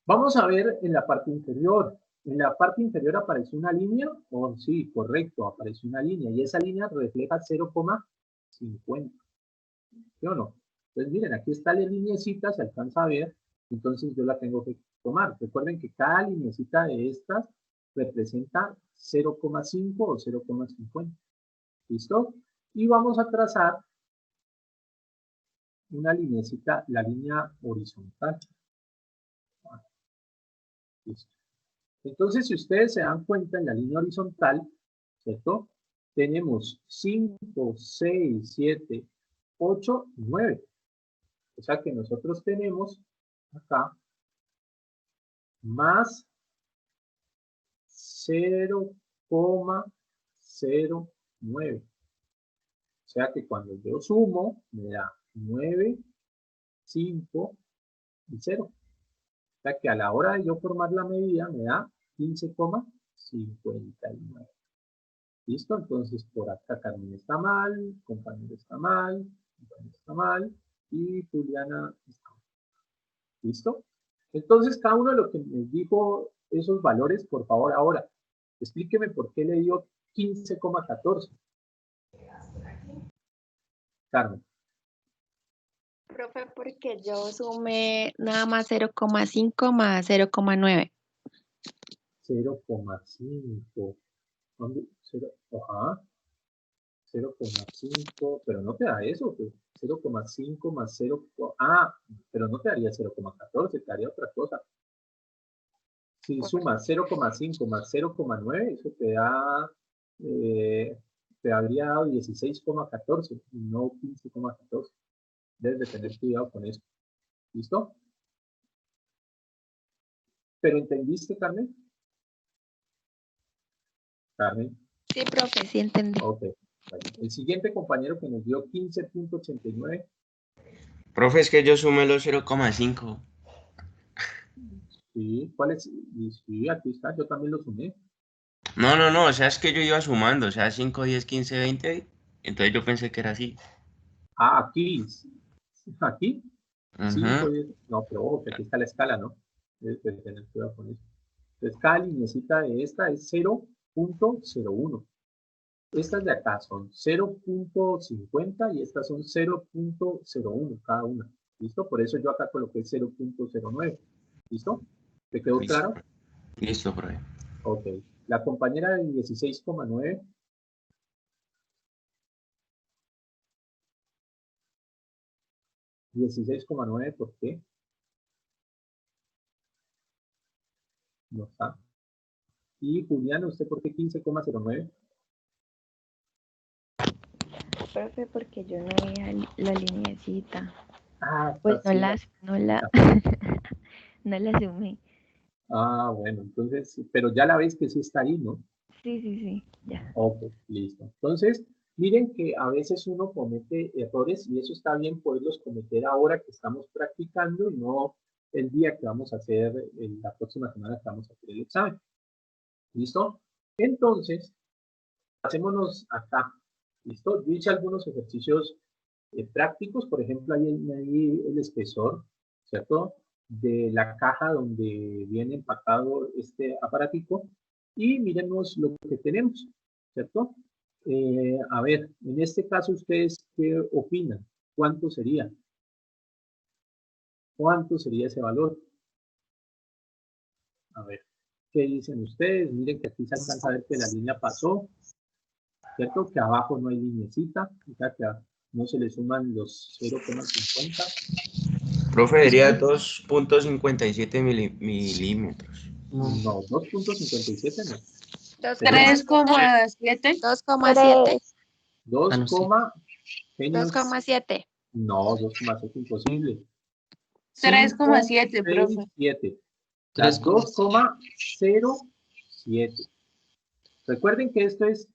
Vamos a ver en la parte inferior. En la parte inferior aparece una línea, o sí, correcto, aparece una línea, y esa línea refleja 0,50. ¿Sí o no? Entonces, miren, aquí está la lineecita, se alcanza a ver, entonces yo la tengo que tomar. Recuerden que cada lineecita de estas representa 0,5 o 0,50. ¿Listo? Y vamos a trazar una lineecita, la línea horizontal. Listo. Entonces, si ustedes se dan cuenta, en la línea horizontal, ¿cierto? Tenemos 5, 6, 7, 8, 9. O sea que nosotros tenemos acá más 0,09. O sea que cuando yo sumo, me da 9, 5 y 0. O sea que a la hora de yo formar la medida, me da 15,59. ¿Listo? Entonces, por acá Carmen está mal, compañero está mal, compañero está mal, y Juliana está mal. ¿Listo? Entonces, cada uno de los que me dijo esos valores, por favor, ahora, explíqueme por qué le dio 15,14. Carmen. Profe, porque yo sumé nada más 0,5 más 0,9. 0,5. ¿Dónde? 0, ajá. 0,5, pero no te da eso, pues, 0,5 más 0, pero no te daría 0,14, te daría otra cosa. Si sumas 0,5 más 0,9, eso te habría dado 16,14 y no 15,14. Debes de tener cuidado con eso. ¿Listo? ¿Pero entendiste, Carmen? Carmen. Sí, profe, sí entendí. Ok. Bueno, el siguiente compañero que nos dio 15,89. Profe, es que yo sumé los 0,5. Sí, ¿cuál es? Sí, aquí está, yo también lo sumé. No, o sea, es que yo iba sumando, o sea, 5, 10, 15, 20, entonces yo pensé que era así. Aquí. Aquí. 5, Ujú. 10. No, pero ojo, que aquí está la escala, ¿no? Debes de tener cuidado con eso. Entonces, cada lineecita de esta es 0,01. Estas de acá son 0,50 y estas son 0,01 cada una. ¿Listo? Por eso yo acá coloqué 0,09. ¿Listo? ¿Te quedó Listo. claro? Listo, profe. Ok. La compañera de 16,9. $16,9, ¿por qué? No está. Y Julián, ¿usted por qué 15,09? Profe, porque yo no veía la lineecita. Ah, Pues está así. no la sumé. Ah, bueno, entonces, pero ya la ves que sí está ahí, ¿no? Sí, ya. Ok, listo. Entonces, miren que a veces uno comete errores y eso está bien poderlos cometer ahora que estamos practicando y no el día que vamos a hacer, la próxima semana que vamos a hacer el examen. ¿Listo? Entonces, pasémonos acá. ¿Listo? Yo hice algunos ejercicios prácticos, por ejemplo, ahí el espesor, ¿cierto? De la caja donde viene empacado este aparatico y miremos lo que tenemos, ¿cierto? A ver, en este caso, ¿ustedes qué opinan? ¿Cuánto sería? ¿Cuánto sería ese valor? A ver, ¿qué dicen ustedes? Miren que aquí se alcanza a ver que la línea pasó, ¿cierto? Que abajo no hay lineecita, o sea que no se le suman los 0,50. Profe, sería 2,57 milímetros. No, 2,57 no. 3,7. 2,7. 2, genios, 2,7. no, 2,7 imposible. 3,7, profe. 7. O sea, 2,07. Recuerden que esto es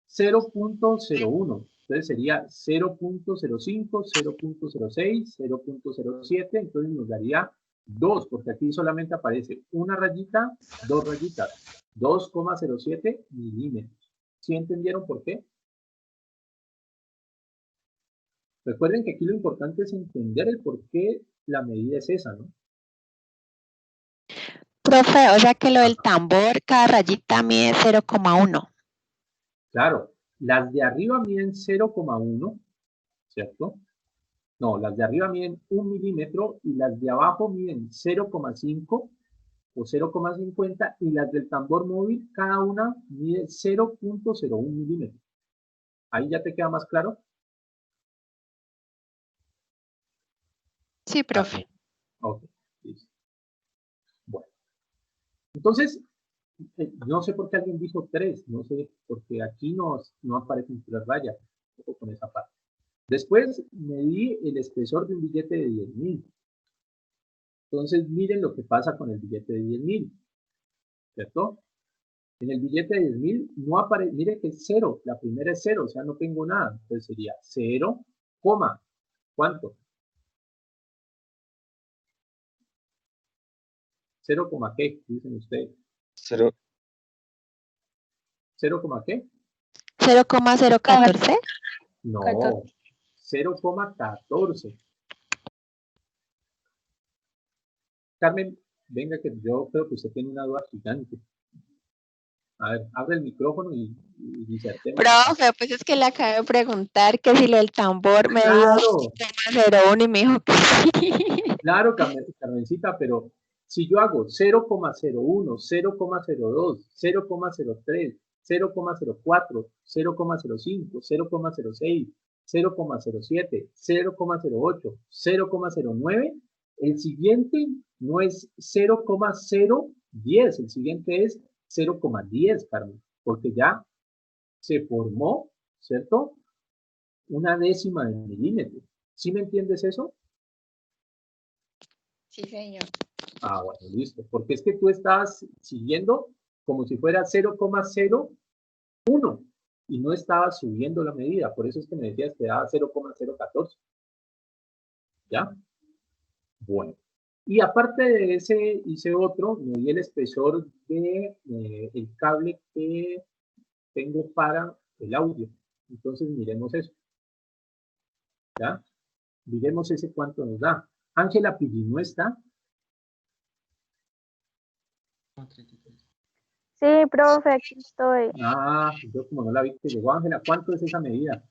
0,01. Entonces sería 0,05, 0,06, 0,07. Entonces nos daría 2, porque aquí solamente aparece una rayita, dos rayitas. 2,07 milímetros. ¿Sí entendieron por qué? Recuerden que aquí lo importante es entender el por qué la medida es esa, ¿no? Profe, o sea que lo del tambor, cada rayita mide 0,1. Claro, las de arriba miden 0,1, ¿cierto? No, las de arriba miden 1 milímetro y las de abajo miden 0,5 o 0,50 y las del tambor móvil cada una mide 0,01 milímetros. ¿Ahí ya te queda más claro? Sí, profe. Ok, listo. Bueno, entonces, no sé por qué alguien dijo 3, no sé, porque aquí no aparecen 3 rayas, ojo con esa parte. Después medí el espesor de un billete de 10.000. Entonces, miren lo que pasa con el billete de 10.000, ¿cierto? En el billete de 10.000 no aparece, mire que es 0, la primera es 0, o sea, no tengo nada. Entonces sería 0, ¿cuánto? 0, ¿qué? Dicen ustedes. 0. 0, ¿qué? 0,014. No, 14. 0,14. Carmen, venga que yo creo que usted tiene una duda gigante. A ver, abre el micrófono y disertemos. Profe, pues es que le acabo de preguntar que si lo del tambor me dio Claro, 0,01 y me dijo que sí. claro, Carmencita, pero si yo hago 0,01, 0,02, 0,03, 0,04, 0,05, 0,06, 0,07, 0,08, 0,09, el siguiente no es 0,010, el siguiente es 0,10, Carmen, porque ya se formó, ¿cierto? Una décima de milímetro. ¿Sí me entiendes eso? Sí, señor. Ah, bueno, listo. Porque es que tú estás siguiendo como si fuera 0,01 y no estabas subiendo la medida. Por eso es que me decías que daba 0,014. ¿Ya? Bueno. Y aparte de ese, hice otro, me di el espesor de el cable que tengo para el audio. Entonces miremos eso. ¿Ya? Miremos ese cuánto nos da. Ángela Pili no está. Sí, profe, aquí estoy. Ah, yo como no la vi que llegó. Ángela, ¿cuánto es esa medida?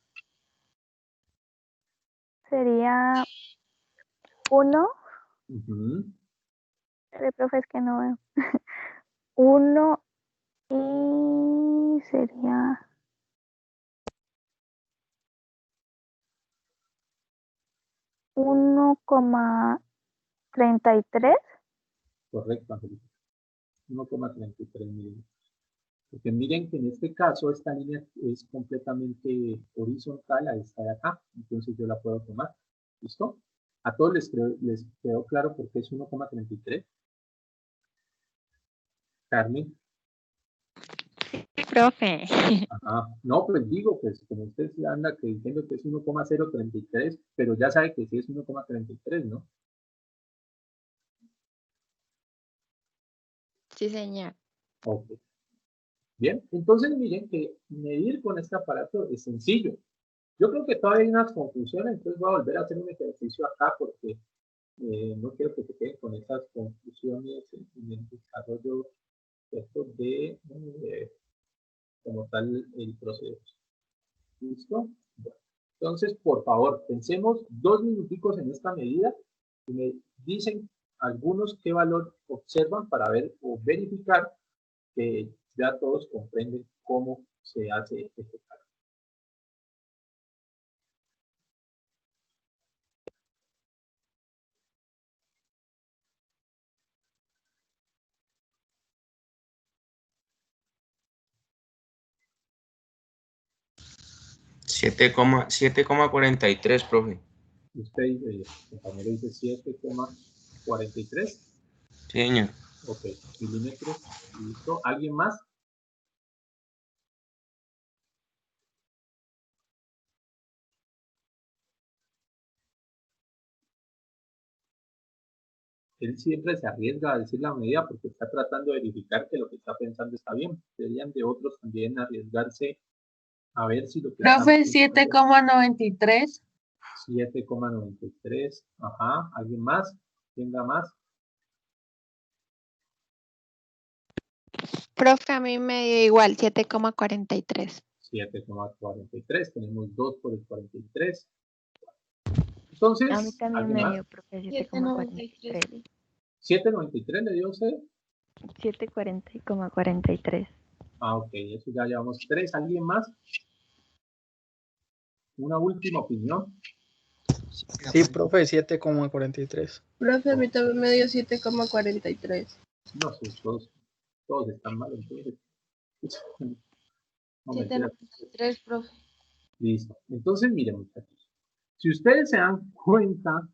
Sería 1. Ujú. El profe es que no veo. 1 y sería 1,33. Correcto, Angelita. 1,33 milímetros. Porque miren que en este caso esta línea es completamente horizontal a esta de acá. Entonces yo la puedo tomar. ¿Listo? A todos les quedó claro por qué es 1,33. Carmen. Profe. Ajá. No, pues digo, pues como usted anda que diciendo que es 1,033, pero ya sabe que sí es 1,33, ¿no? Sí, señor. Ok. Bien, entonces miren que medir con este aparato es sencillo. Yo creo que todavía hay unas confusiones, entonces voy a volver a hacer un ejercicio acá porque no quiero que se queden con esas confusiones en el desarrollo ¿cierto? De como tal el proceso. ¿Listo? Bueno, entonces, por favor, pensemos 2 minuticos en esta medida y me dicen algunos qué valor observan para ver o verificar que ya todos comprenden cómo se hace este cálculo. Siete coma 43, profe. Usted dice, el compañero dice 7,43. Sí, señor. Ok, milímetros. Listo. ¿Alguien más? Él siempre se arriesga a decir la medida porque está tratando de verificar que lo que está pensando está bien. Deberían de otros también arriesgarse a ver si lo que están Profe, pensando 7,93. 7,93. Ajá. ¿Alguien más? ¿Quién da más? Profe, a mí me dio igual, 7,43. 7,43. Tenemos 2 por el 43. A mí Entonces, también ¿alguien me más? dio, profe, 7,93. 7,43. 7,93 le dio usted. 7,43. Ah, ok. Eso ya llevamos 3. ¿Alguien más? Una última opinión. Sí, profe, 7,43. Profe, a mí también me dio 7,43. No sé, todos están mal entonces. No, mentira. 7,93, profe. Listo. Entonces, miren, muchachos. Si ustedes se dan cuenta,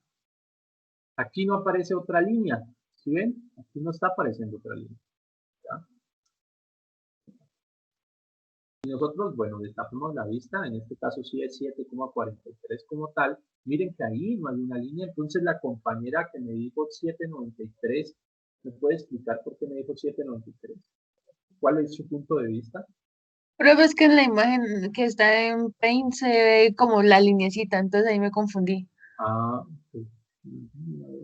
aquí no aparece otra línea. ¿Sí ven? Aquí no está apareciendo otra línea. ¿Ya? Y nosotros, bueno, destapamos la vista. En este caso sí es 7,43 como tal. Miren que ahí no hay una línea. Entonces, la compañera que me dijo 7,93, ¿me puede explicar por qué me dijo 7,93? ¿Cuál es su punto de vista? Profe, es que en la imagen que está en Paint se ve como la linecita, entonces ahí me confundí. Ah, pues,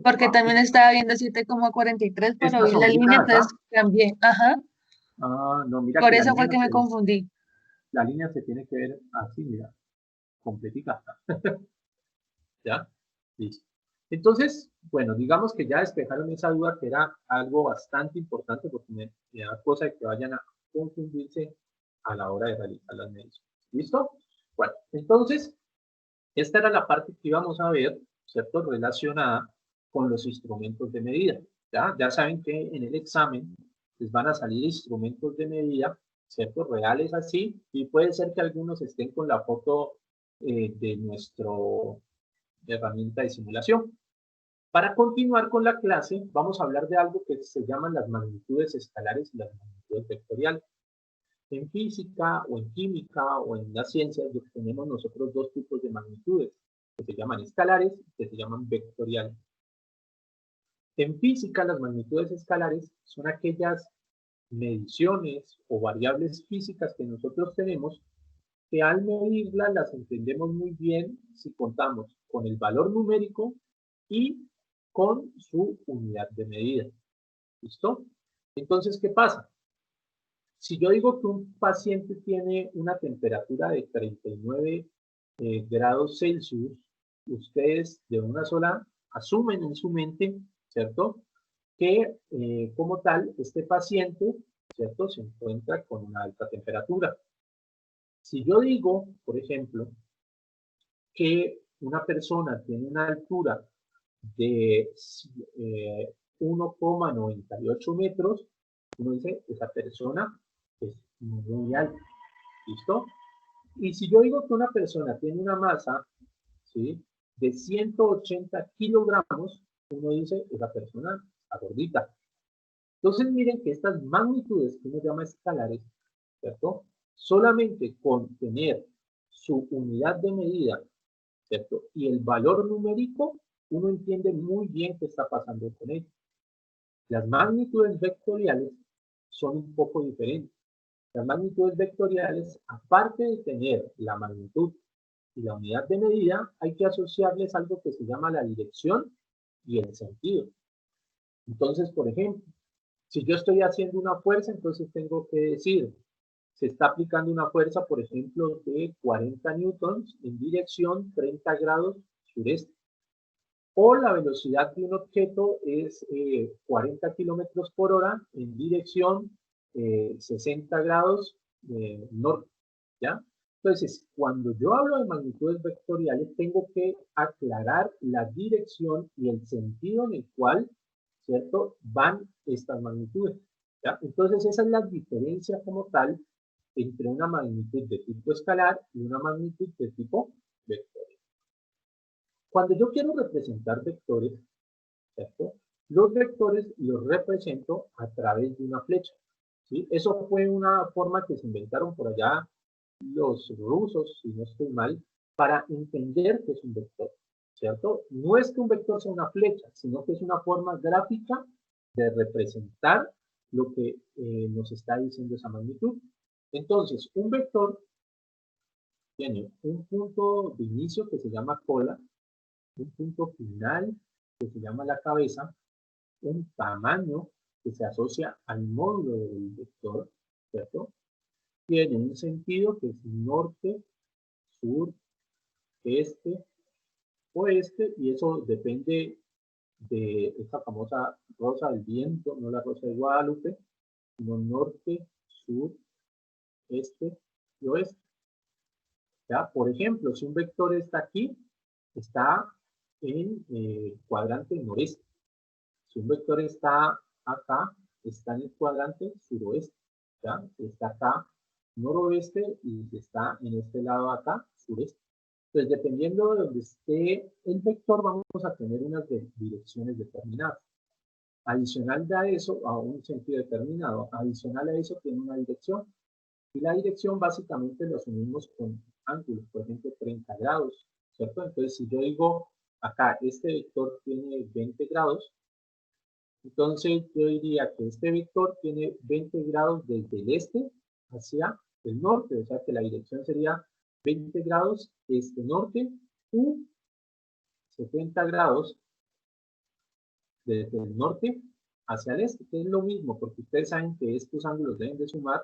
Porque también estaba viendo 7,43, pero estas vi la línea, sombritas acá. entonces cambié. Ajá, Ah, no, mira por que la eso línea fue no que me se ve. confundí. La línea se tiene que ver así, mira, completica. ¿Ya? Listo. Entonces, bueno, digamos que ya despejaron esa duda que era algo bastante importante porque me da cosa de que vayan a confundirse a la hora de realizar las mediciones. ¿Listo? Bueno, entonces, esta era la parte que íbamos a ver, ¿cierto? Relacionada con los instrumentos de medida. Ya saben que en el examen les van a salir instrumentos de medida, ¿cierto? Reales así, y puede ser que algunos estén con la foto de nuestra herramienta de simulación. Para continuar con la clase, vamos a hablar de algo que se llaman las magnitudes escalares y las magnitudes vectoriales. En física o en química o en las ciencias tenemos nosotros dos tipos de magnitudes, que se llaman escalares y que se llaman vectoriales. En física, las magnitudes escalares son aquellas mediciones o variables físicas que nosotros tenemos que al medirlas las entendemos muy bien si contamos con el valor numérico y con su unidad de medida. ¿Listo? Entonces, ¿qué pasa? Si yo digo que un paciente tiene una temperatura de 39 grados Celsius, ustedes de una sola asumen en su mente, ¿cierto? Que como tal, este paciente, ¿cierto? Se encuentra con una alta temperatura. Si yo digo, por ejemplo, que una persona tiene una altura de 1,98 metros, uno dice, esa persona es muy alta. ¿Listo? Y si yo digo que una persona tiene una masa, ¿sí?, de 180 kilogramos, uno dice, esa persona está gordita. Entonces miren que estas magnitudes que uno llama escalares, ¿cierto? Solamente con tener su unidad de medida, ¿cierto? Y el valor numérico, uno entiende muy bien qué está pasando con ello. Las magnitudes vectoriales son un poco diferentes. Las magnitudes vectoriales, aparte de tener la magnitud y la unidad de medida, hay que asociarles algo que se llama la dirección y el sentido. Entonces, por ejemplo, si yo estoy haciendo una fuerza, entonces tengo que decir, se está aplicando una fuerza, por ejemplo, de 40 newtons en dirección 30 grados sureste. O la velocidad de un objeto es 40 kilómetros por hora en dirección 60 grados norte, ¿ya? Entonces, cuando yo hablo de magnitudes vectoriales, tengo que aclarar la dirección y el sentido en el cual, ¿cierto?, van estas magnitudes, ¿ya? Entonces, esa es la diferencia como tal entre una magnitud de tipo escalar y una magnitud de tipo vectorial. Cuando yo quiero representar vectores, ¿cierto?, los vectores los represento a través de una flecha, ¿sí? Eso fue una forma que se inventaron por allá los rusos, si no estoy mal, para entender qué es un vector, ¿cierto? No es que un vector sea una flecha, sino que es una forma gráfica de representar lo que nos está diciendo esa magnitud. Entonces, un vector tiene un punto de inicio que se llama cola, un punto final que se llama la cabeza, un tamaño que se asocia al módulo del vector, ¿cierto? Tiene un sentido que es norte, sur, este, oeste, y eso depende de esta famosa rosa del viento, no la rosa de Guadalupe, sino norte, sur, este y oeste. ¿Ya? Por ejemplo, si un vector está aquí, está en cuadrante noreste. Si un vector está acá, está en el cuadrante suroeste. ¿Ya? Está acá noroeste y está en este lado acá, sureste. Entonces, dependiendo de donde esté el vector, vamos a tener unas direcciones determinadas. Adicional a eso, a un sentido determinado, adicional a eso tiene una dirección. Y la dirección básicamente lo asumimos con ángulos, por ejemplo, 30 grados, ¿cierto? Entonces, si yo digo acá, este vector tiene 20 grados, entonces yo diría que este vector tiene 20 grados desde el este hacia el norte, o sea que la dirección sería 20 grados este-norte u 70 grados desde el norte hacia el este, que es lo mismo, porque ustedes saben que estos ángulos deben de sumar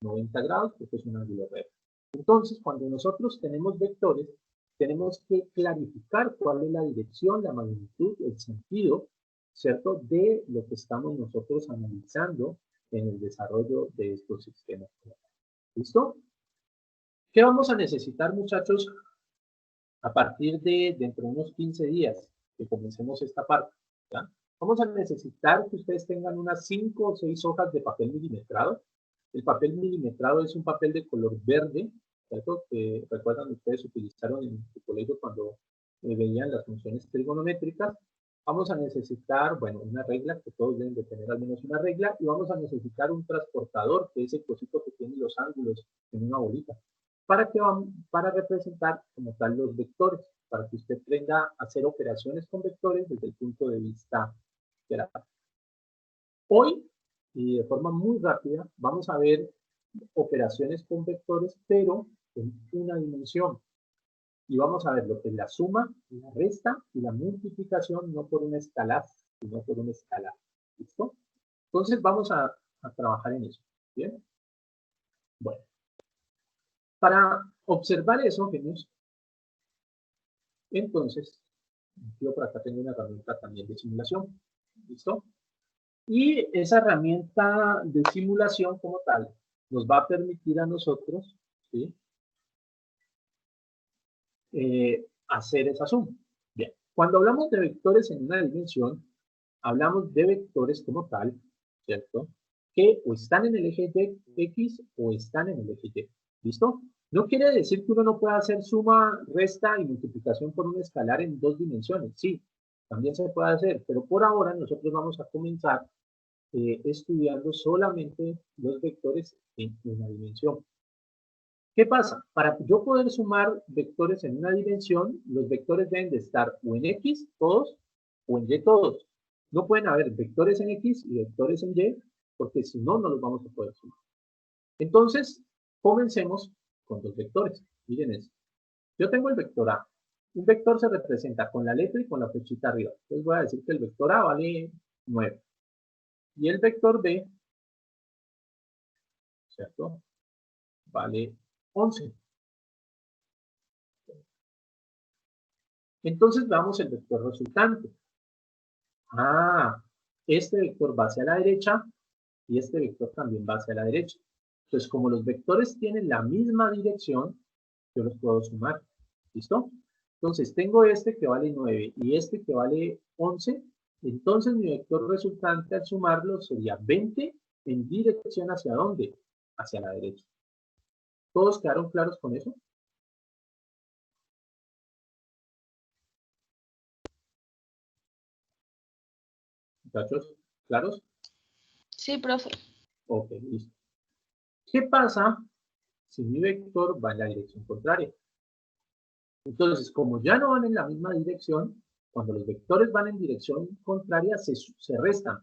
90 grados, porque es un ángulo recto. Entonces, cuando nosotros tenemos vectores, tenemos que clarificar cuál es la dirección, la magnitud, el sentido, ¿cierto?, de lo que estamos nosotros analizando en el desarrollo de estos sistemas. ¿Listo? ¿Qué vamos a necesitar, muchachos, a partir de dentro de unos 15 días que comencemos esta parte? ¿Ya? Vamos a necesitar que ustedes tengan unas 5 o 6 hojas de papel milimetrado. El papel milimetrado es un papel de color verde, ¿cierto? Que recuerdan ustedes utilizaron en su colegio cuando veían las funciones trigonométricas. Vamos a necesitar, bueno, una regla, que todos deben de tener al menos una regla, y vamos a necesitar un transportador, que es el cosito que tiene los ángulos en una bolita. Para representar como tal los vectores, para que usted aprenda a hacer operaciones con vectores desde el punto de vista gráfico. Hoy, y de forma muy rápida, vamos a ver operaciones con vectores, pero en una dimensión. Y vamos a ver lo que es la suma, la resta y la multiplicación, no por una escalar, sino por una escala. ¿Listo? Entonces vamos a trabajar en eso. ¿Bien? Bueno. Para observar eso, genios, entonces, yo por acá tengo una herramienta también de simulación. ¿Listo? Y esa herramienta de simulación como tal nos va a permitir a nosotros, ¿sí?, hacer esa suma. Bien, cuando hablamos de vectores en una dimensión, hablamos de vectores como tal, ¿cierto?, que o están en el eje X o están en el eje Y. ¿Listo? No quiere decir que uno no pueda hacer suma, resta y multiplicación por un escalar en 2 dimensiones. Sí, también se puede hacer, pero por ahora nosotros vamos a comenzar estudiando solamente los vectores en una dimensión. ¿Qué pasa? Para yo poder sumar vectores en una dimensión, los vectores deben de estar o en X todos o en Y todos. No pueden haber vectores en X y vectores en Y, porque si no, no los vamos a poder sumar. Entonces, comencemos con los vectores. Miren eso. Yo tengo el vector A. Un vector se representa con la letra y con la flechita arriba. Entonces voy a decir que el vector A vale 9. Y el vector B, ¿cierto?, vale 11. Entonces veamos el vector resultante. Este vector va hacia la derecha y este vector también va hacia la derecha. Entonces, como los vectores tienen la misma dirección, yo los puedo sumar. ¿Listo? Entonces, tengo este que vale 9 y este que vale 11. Entonces, mi vector resultante al sumarlo sería 20 en dirección ¿hacia dónde? Hacia la derecha. ¿Todos quedaron claros con eso? Muchachos, ¿claros? Sí, profe. Ok, listo. ¿Qué pasa si mi vector va en la dirección contraria? Entonces, como ya no van en la misma dirección, cuando los vectores van en dirección contraria, se restan.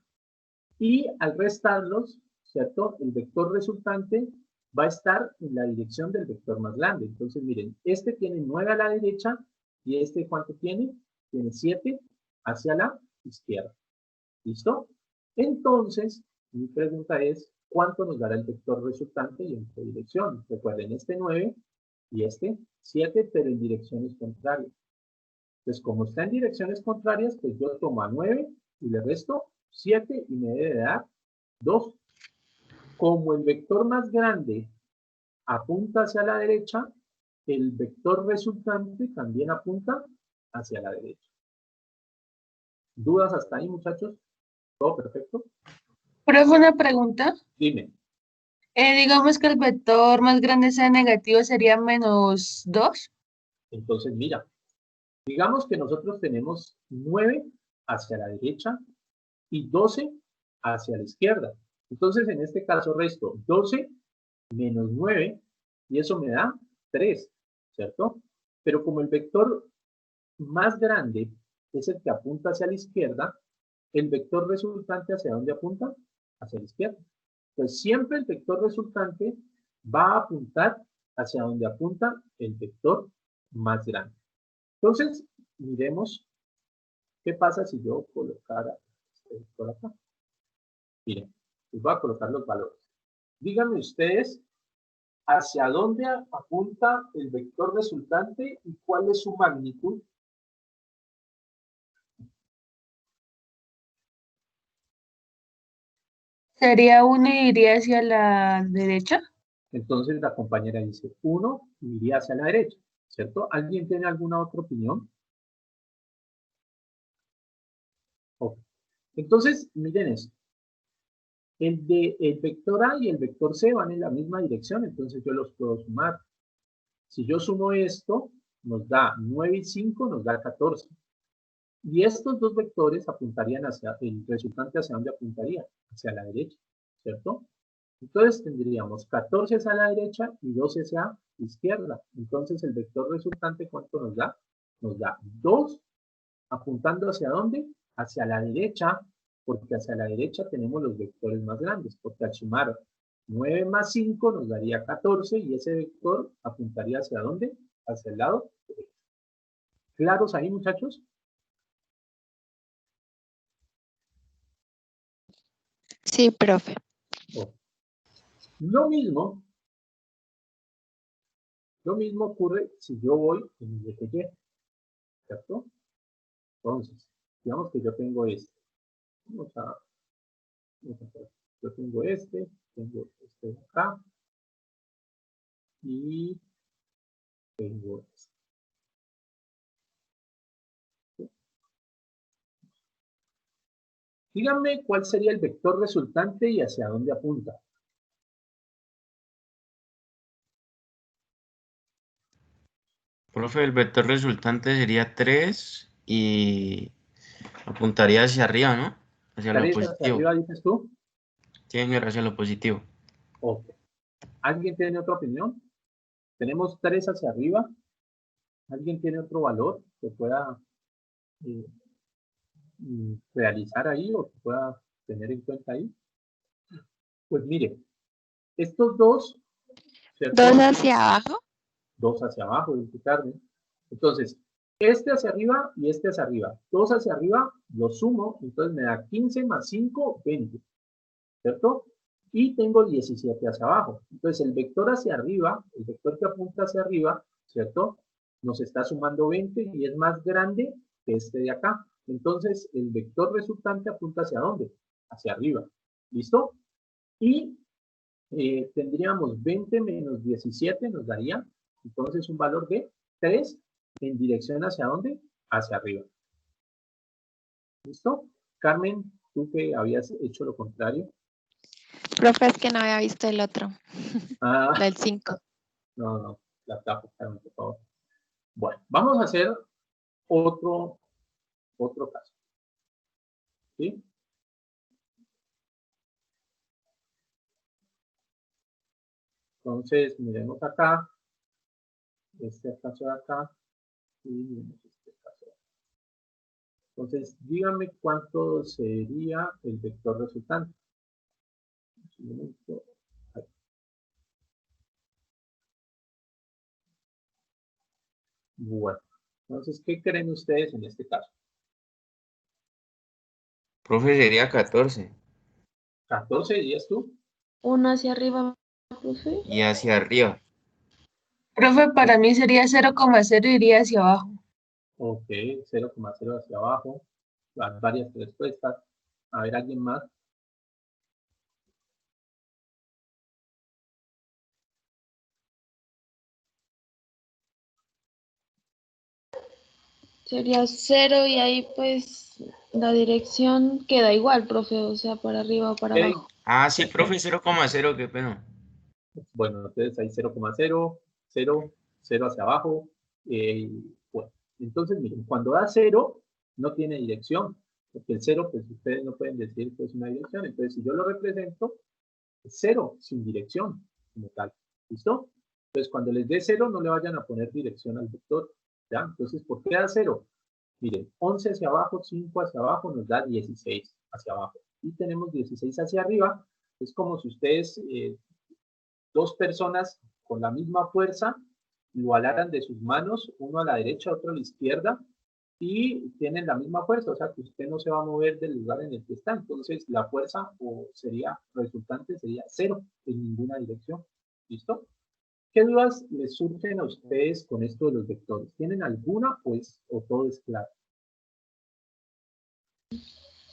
Y al restarlos, ¿cierto?, el vector resultante va a estar en la dirección del vector más grande. Entonces, miren, este tiene 9 a la derecha y este, ¿cuánto tiene? Tiene 7 hacia la izquierda. ¿Listo? Entonces, mi pregunta es, ¿cuánto nos dará el vector resultante y en qué dirección? Recuerden, este 9 y este 7, pero en direcciones contrarias. Entonces, como está en direcciones contrarias, pues yo tomo a 9 y le resto 7 y me debe dar 2. Como el vector más grande apunta hacia la derecha, el vector resultante también apunta hacia la derecha. ¿Dudas hasta ahí, muchachos? ¿Todo perfecto? Profe, una pregunta. Dime. Digamos que el vector más grande sea negativo, sería -2. Entonces, mira, digamos que nosotros tenemos 9 hacia la derecha y 12 hacia la izquierda. Entonces, en este caso, resto 12 menos 9 y eso me da 3, ¿cierto? Pero como el vector más grande es el que apunta hacia la izquierda, el vector resultante ¿hacia dónde apunta? Hacia la izquierda. Entonces, siempre el vector resultante va a apuntar hacia donde apunta el vector más grande. Entonces, miremos qué pasa si yo colocara este vector acá. Miren, les voy a colocar los valores. Díganme ustedes hacia dónde apunta el vector resultante y cuál es su magnitud. Sería 1 y iría hacia la derecha. Entonces la compañera dice 1 iría hacia la derecha, ¿cierto? ¿Alguien tiene alguna otra opinión? Ok. Entonces, miren esto. El vector A y el vector C van en la misma dirección, entonces yo los puedo sumar. Si yo sumo esto, nos da 9 y 5, nos da 14. Y estos dos vectores apuntarían hacia, el resultante hacia dónde apuntaría, hacia la derecha, ¿cierto? Entonces tendríamos 14 hacia la derecha y 12 hacia la izquierda. Entonces el vector resultante, ¿cuánto nos da? Nos da 2 apuntando hacia dónde? Hacia la derecha, porque hacia la derecha tenemos los vectores más grandes, porque al sumar 9 más 5 nos daría 14 y ese vector apuntaría hacia dónde? Hacia el lado derecho. ¿Claros ahí, muchachos? Sí, profe. Oh. Lo mismo ocurre si yo voy en el eje Y, ¿cierto? Entonces, digamos que yo tengo este. Vamos a ver. Yo tengo este de acá, y tengo este. Díganme cuál sería el vector resultante y hacia dónde apunta. Profe, el vector resultante sería 3 y apuntaría hacia arriba, ¿no? Hacia lo 3 hacia positivo. arriba, dices tú. Tiene que ir hacia lo positivo. Ok. ¿Alguien tiene otra opinión? Tenemos 3 hacia arriba. ¿Alguien tiene otro valor que pueda eh, realizar ahí o que pueda tener en cuenta ahí? Pues mire, estos dos, ¿cierto? 2 hacia abajo. 2 hacia abajo, dice Carmen. Entonces, este hacia arriba y este hacia arriba. 2 hacia arriba, lo sumo, entonces me da 15 más 5, 20. ¿Cierto? Y tengo 17 hacia abajo. Entonces, el vector hacia arriba, el vector que apunta hacia arriba, ¿cierto? Nos está sumando 20 y es más grande que este de acá. Entonces, el vector resultante apunta hacia dónde? Hacia arriba. ¿Listo? Y tendríamos 20 menos 17, nos daría entonces un valor de 3 en dirección hacia dónde? Hacia arriba. ¿Listo? Carmen, tú que habías hecho lo contrario. Profe, es que no había visto el otro. Ah, Del 5. no, la tapo, Carmen, por favor. Bueno, vamos a hacer otro caso. ¿Sí? Entonces, miremos acá, este caso de acá, y miremos este caso de acá. Entonces, díganme cuánto sería el vector resultante. Un momento. Ahí. Bueno, entonces, ¿qué creen ustedes en este caso? Profe, sería 14. 14 dirías tú. 1 hacia arriba, profe. Y hacia arriba. Profe, para mí sería 0,0 iría hacia abajo. Ok, 0,0 hacia abajo. Hay varias respuestas. A ver, ¿alguien más? Sería 0 y ahí pues la dirección queda igual, profe, o sea, para arriba o para Ok. abajo. Ah, sí, profe, 0,0, qué pena. Bueno, entonces hay 0,0, 0, 0 hacia abajo. Bueno, entonces miren, cuando da 0, no tiene dirección, porque el 0, pues ustedes no pueden decir que es una dirección. Entonces, si yo lo represento, es 0, sin dirección, como tal. ¿Listo? Entonces, cuando les dé 0, no le vayan a poner dirección al vector. ¿Ya? Entonces, ¿por qué da 0? Miren, 11 hacia abajo, 5 hacia abajo, nos da 16 hacia abajo. Y tenemos 16 hacia arriba. Es como si ustedes... dos personas con la misma fuerza lo alaran de sus manos, uno a la derecha, otro a la izquierda, y tienen la misma fuerza, o sea que usted no se va a mover del lugar en el que está. Entonces la fuerza resultante sería 0 en ninguna dirección. ¿Listo? ¿Qué dudas les surgen a ustedes con esto de los vectores? ¿Tienen alguna o todo es claro?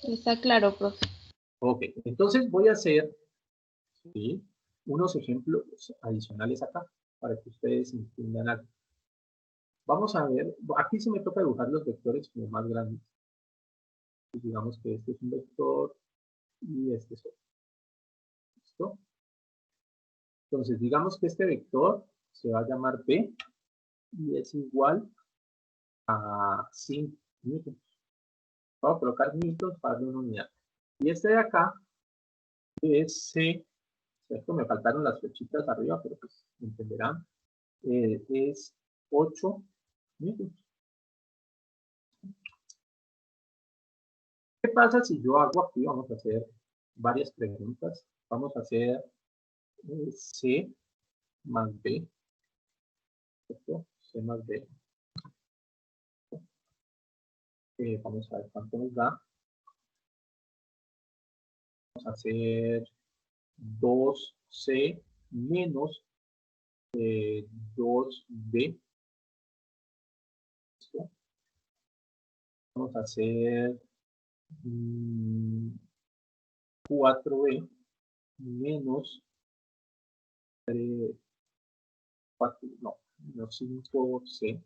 Está claro, profe. Ok, entonces voy a hacer, ¿sí? unos ejemplos adicionales acá, para que ustedes entiendan algo. Vamos a ver, aquí sí me toca dibujar los vectores como más grandes. Y digamos que este es un vector y este es otro. ¿Listo? Entonces, digamos que este vector se va a llamar B y es igual a 5 newtons. Vamos a colocar newtons para darle una unidad. Y este de acá es C, ¿cierto? Me faltaron las flechitas arriba, pero pues entenderán. Es 8 newtons. ¿Qué pasa si yo hago aquí? Vamos a hacer varias preguntas. Vamos a hacer C más B, ¿cierto? C más B. Vamos a ver cuánto nos da. Vamos a hacer 2C menos 2B. ¿Listo? Vamos a hacer 4B menos 5C.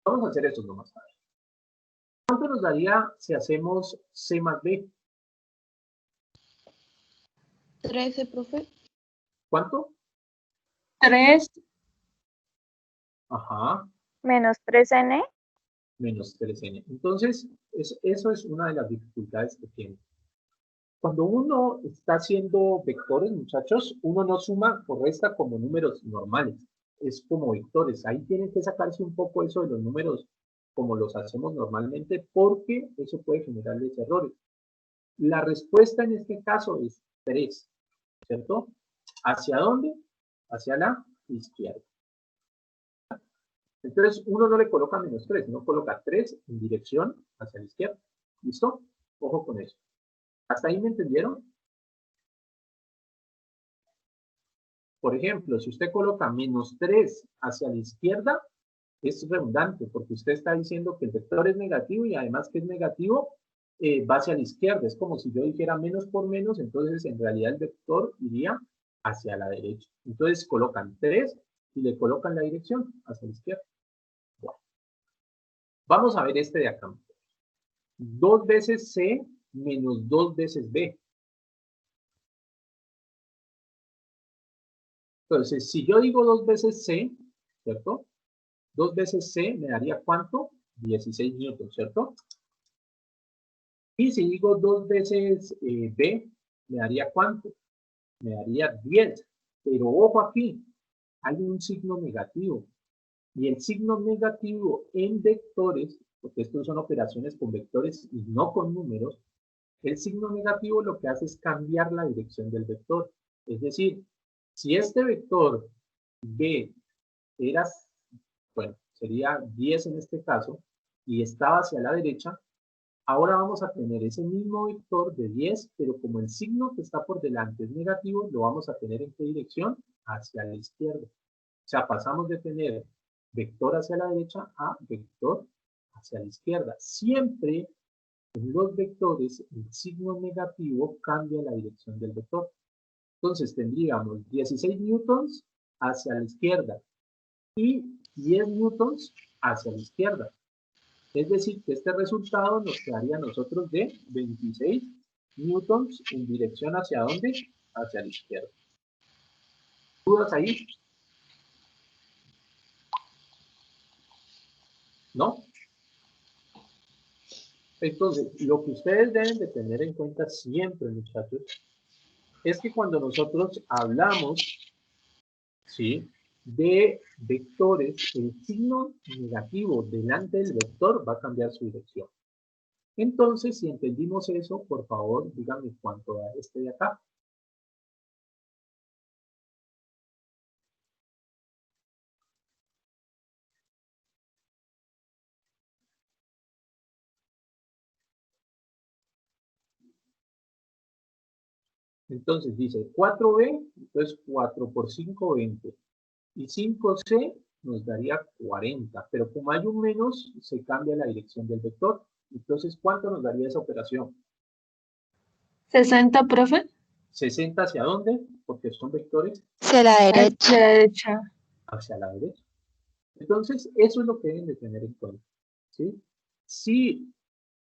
Vamos a hacer esto nomás. ¿Cuánto nos daría si hacemos C más B? 13, profe. ¿Cuánto? 3, Ajá, Menos 3n. menos 3n. Entonces, eso es una de las dificultades que tiene. Cuando uno está haciendo vectores, muchachos, uno no suma o resta como números normales. Es como vectores. Ahí tienen que sacarse un poco eso de los números como los hacemos normalmente, porque eso puede generarles errores. La respuesta en este caso es 3, ¿cierto? ¿Hacia dónde? Hacia la izquierda. Entonces, uno no le coloca menos 3, no coloca 3 en dirección hacia la izquierda. ¿Listo? Ojo con eso. ¿Hasta ahí me entendieron? Por ejemplo, si usted coloca menos 3 hacia la izquierda, es redundante, porque usted está diciendo que el vector es negativo y además que es negativo, va hacia la izquierda. Es como si yo dijera menos por menos, entonces en realidad el vector iría hacia la derecha. Entonces colocan 3 y le colocan la dirección hacia la izquierda. Bueno. Vamos a ver este de acá. 2 veces C menos 2 veces B. Entonces, si yo digo 2 veces C, ¿cierto? 2 veces C me daría ¿cuánto? 16 newtons, ¿cierto? Y si digo 2 veces B, me daría ¿cuánto? Me daría 10. Pero ojo aquí, hay un signo negativo. Y el signo negativo en vectores, porque estos son operaciones con vectores y no con números, el signo negativo lo que hace es cambiar la dirección del vector. Es decir, si este vector B era, bueno, sería 10 en este caso, y estaba hacia la derecha, ahora vamos a tener ese mismo vector de 10, pero como el signo que está por delante es negativo, lo vamos a tener ¿en qué dirección? Hacia la izquierda. O sea, pasamos de tener vector hacia la derecha a vector hacia la izquierda. Siempre en los vectores el signo negativo cambia la dirección del vector. Entonces tendríamos 16 newtons hacia la izquierda y 10 newtons hacia la izquierda. Es decir, que este resultado nos quedaría a nosotros de 26 newtons en dirección hacia dónde? Hacia la izquierda. ¿Dudas ahí? ¿No? Entonces, lo que ustedes deben de tener en cuenta siempre, muchachos, es que cuando nosotros hablamos, ¿sí?, de vectores, el signo negativo delante del vector va a cambiar su dirección. Entonces, si entendimos eso, por favor, díganme cuánto da este de acá. Entonces dice 4B, entonces 4 por 5, 20. Y 5C nos daría 40. Pero como hay un menos, se cambia la dirección del vector. Entonces, ¿cuánto nos daría esa operación? 60, profe. ¿60 hacia dónde? Porque son vectores Hacia la Hacia derecha. la derecha. hacia la derecha. Entonces, eso es lo que deben de tener en cuenta, ¿sí? Si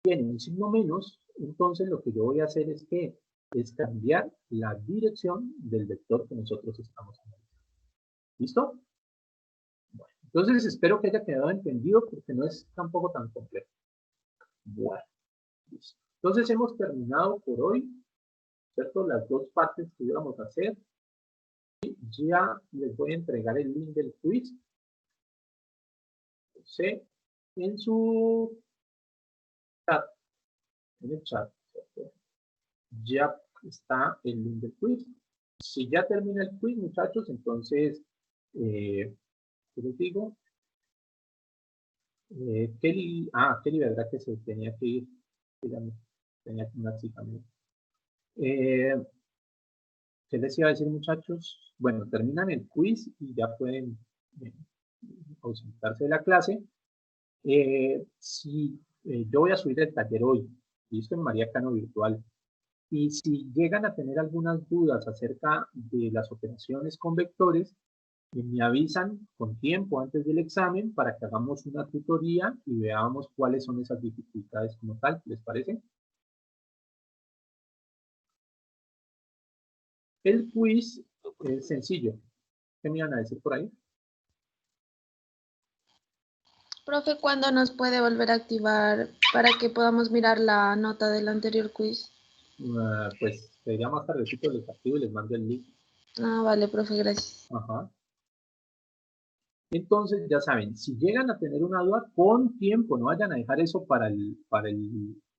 tiene un signo menos, entonces lo que yo voy a hacer es cambiar la dirección del vector que nosotros estamos analizando. ¿Listo? Bueno, entonces espero que haya quedado entendido porque no es tampoco tan complejo. Bueno, listo. Entonces hemos terminado por hoy, ¿cierto? Las dos partes que íbamos a hacer. Y ya les voy a entregar el link del quiz. ¿Sí? En su chat, en el chat, ¿cierto? Ya está el link del quiz. Si ya termina el quiz, muchachos, entonces, ¿qué les digo? Kelly, ¿verdad que se tenía que ir? Tenía una cita. ¿Qué les iba a decir, muchachos? Bueno, terminan el quiz y ya pueden eh, ausentarse de la clase. Yo voy a subir el taller hoy, listo, en María Cano Virtual. Y si llegan a tener algunas dudas acerca de las operaciones con vectores, me avisan con tiempo antes del examen para que hagamos una tutoría y veamos cuáles son esas dificultades como tal. ¿Les parece? El quiz es sencillo. ¿Qué me iban a decir por ahí? Profe, ¿cuándo nos puede volver a activar para que podamos mirar la nota del anterior quiz? Pues sería más tardecito, les activo y les mando el link. Ah, vale, profe, gracias. Ajá. Entonces, ya saben, si llegan a tener una duda, con tiempo, no vayan a dejar eso para el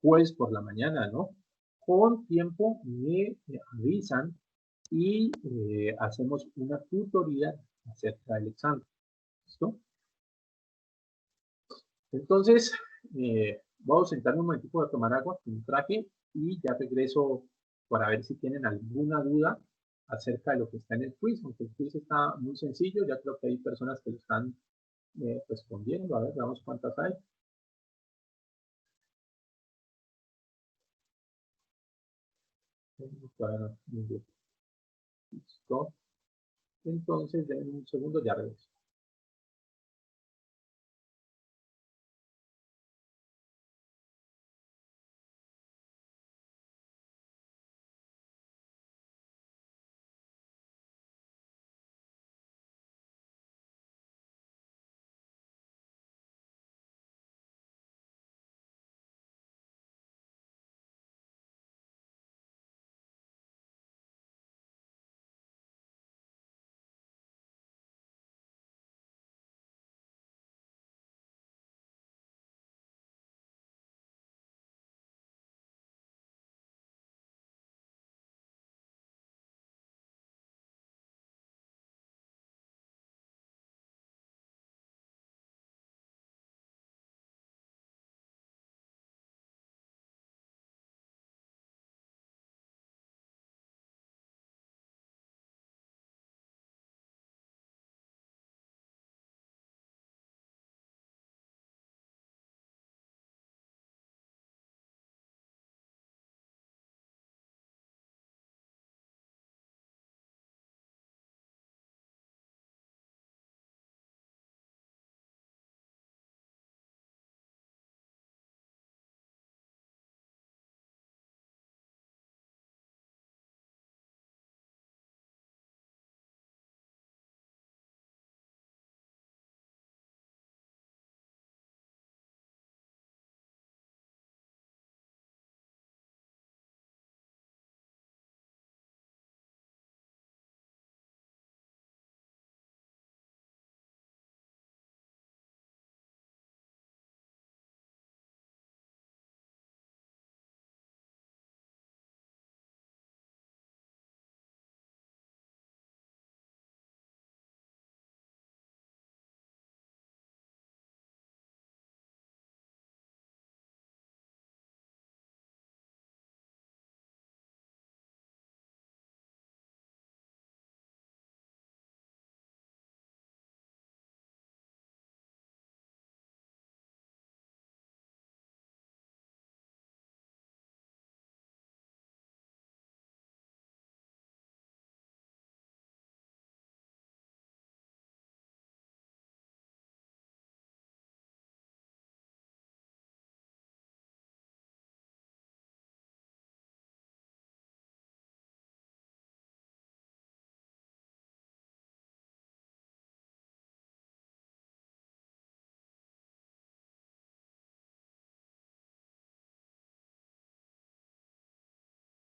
jueves por la mañana, ¿no? Con tiempo me avisan y hacemos una tutoría acerca del examen. ¿Listo? Entonces, voy a sentarme un momentito a tomar agua con un traje y ya regreso para ver si tienen alguna duda acerca de lo que está en el quiz, aunque el quiz está muy sencillo, ya creo que hay personas que lo están respondiendo. A ver, veamos cuántas hay. Bueno, muy bien. Listo. Entonces, denme un segundo, ya regreso.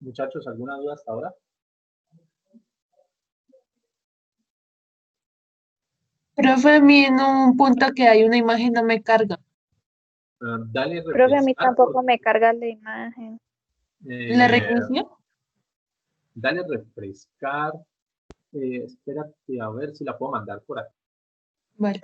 Muchachos, ¿alguna duda hasta ahora? Profe, a mí en un punto que hay una imagen no me carga. Dale Profe, a mí refrescar. tampoco me carga la imagen. ¿La eh, reinicio? dale refrescar. Espérate a ver si la puedo mandar por aquí. Vale.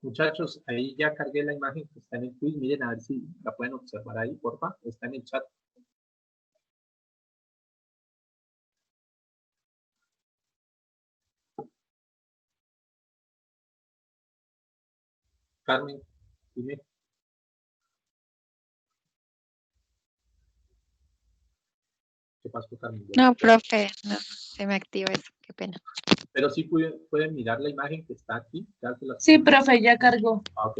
Muchachos, ahí ya cargué la imagen que está en el quiz. Miren a ver si la pueden observar ahí, porfa. Está en el chat. Carmen, dime. ¿Qué pasó, Carmen? No, profe, no, se me activa eso, qué pena. Pero sí pueden mirar la imagen que está aquí. Ya se las- Sí, profe, ya cargó. Ah, ok.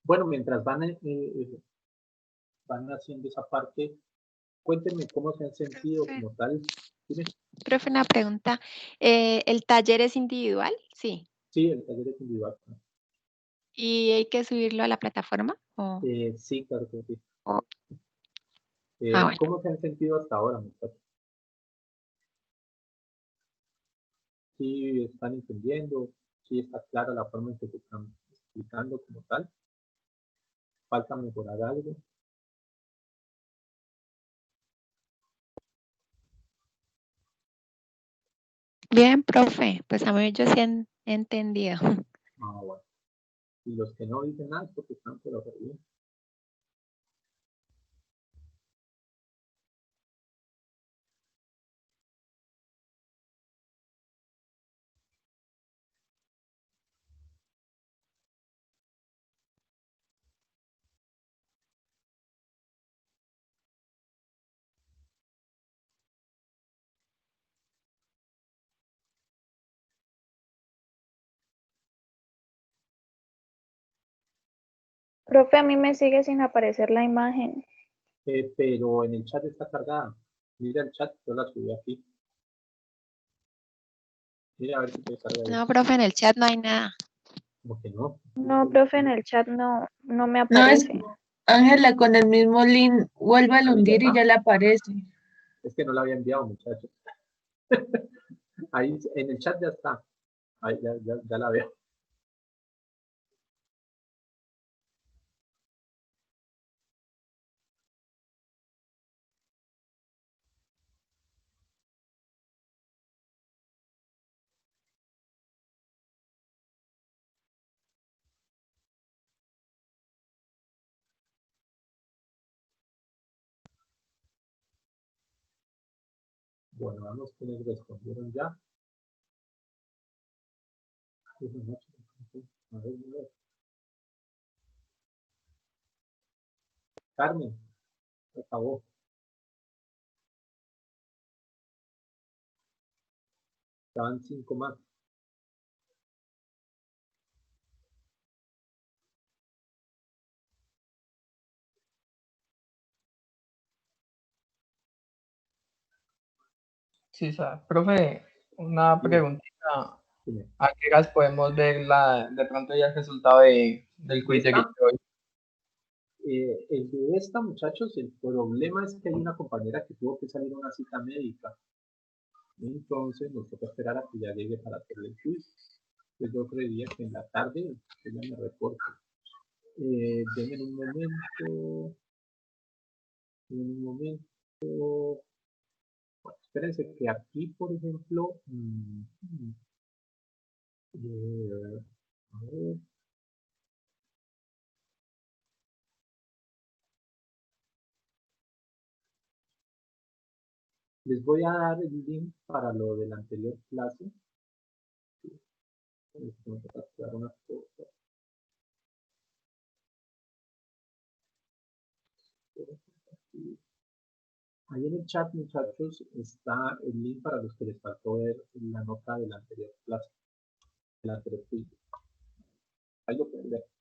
Bueno, mientras van haciendo esa parte, cuéntenme cómo se han sentido Profe, como tal. Dime. profe, una pregunta. ¿El taller es individual? Sí. Sí, el taller es individual. ¿Y hay que subirlo a la plataforma? Sí, claro que sí. O- bueno. ¿Cómo se han sentido hasta ahora, muchachos? ¿Sí están entendiendo? ¿Sí está clara la forma en que se están explicando como tal? ¿Falta mejorar algo? Bien, profe, pues a mí yo sí he entendido. Ah, bueno. Y los que no dicen nada es porque están por hacer bien. Profe, a mí me sigue sin aparecer la imagen. Pero en el chat está cargada. Mira el chat, yo la subí aquí. Mira a ver si te carga ahí. No, profe, en el chat no hay nada. Como que no. No, profe, en el chat no me No, es aparece. Ángela con el mismo link, vuelve a Ahí ya hundir y está. ya le aparece. Es que no la había enviado, muchachos. Ahí en el chat ya está. Ahí ya la veo. Bueno, vamos quienes respondieron ya. A ver. Carmen, por favor. Estaban 5 más. Sí, profe, una Dime, preguntita. dime. ¿A qué horas podemos ver de pronto ya el resultado del quiz de ¿Esta? hoy? El de esta, muchachos, el problema es que hay una compañera que tuvo que salir a una cita médica. Entonces nos toca esperar a que ya llegue para hacerle el quiz. Pues yo creería que en la tarde ella me reporte. Denme un momento. Un momento. Bueno, Espérense que aquí, por ejemplo, a ver, les voy a dar el link para lo de la anterior clase. Tengo que capturar una cosa. Ahí en el chat, muchachos, está el link para los que les faltó ver la nota de la anterior clase, de la anterior quiz. Ahí lo pueden ver.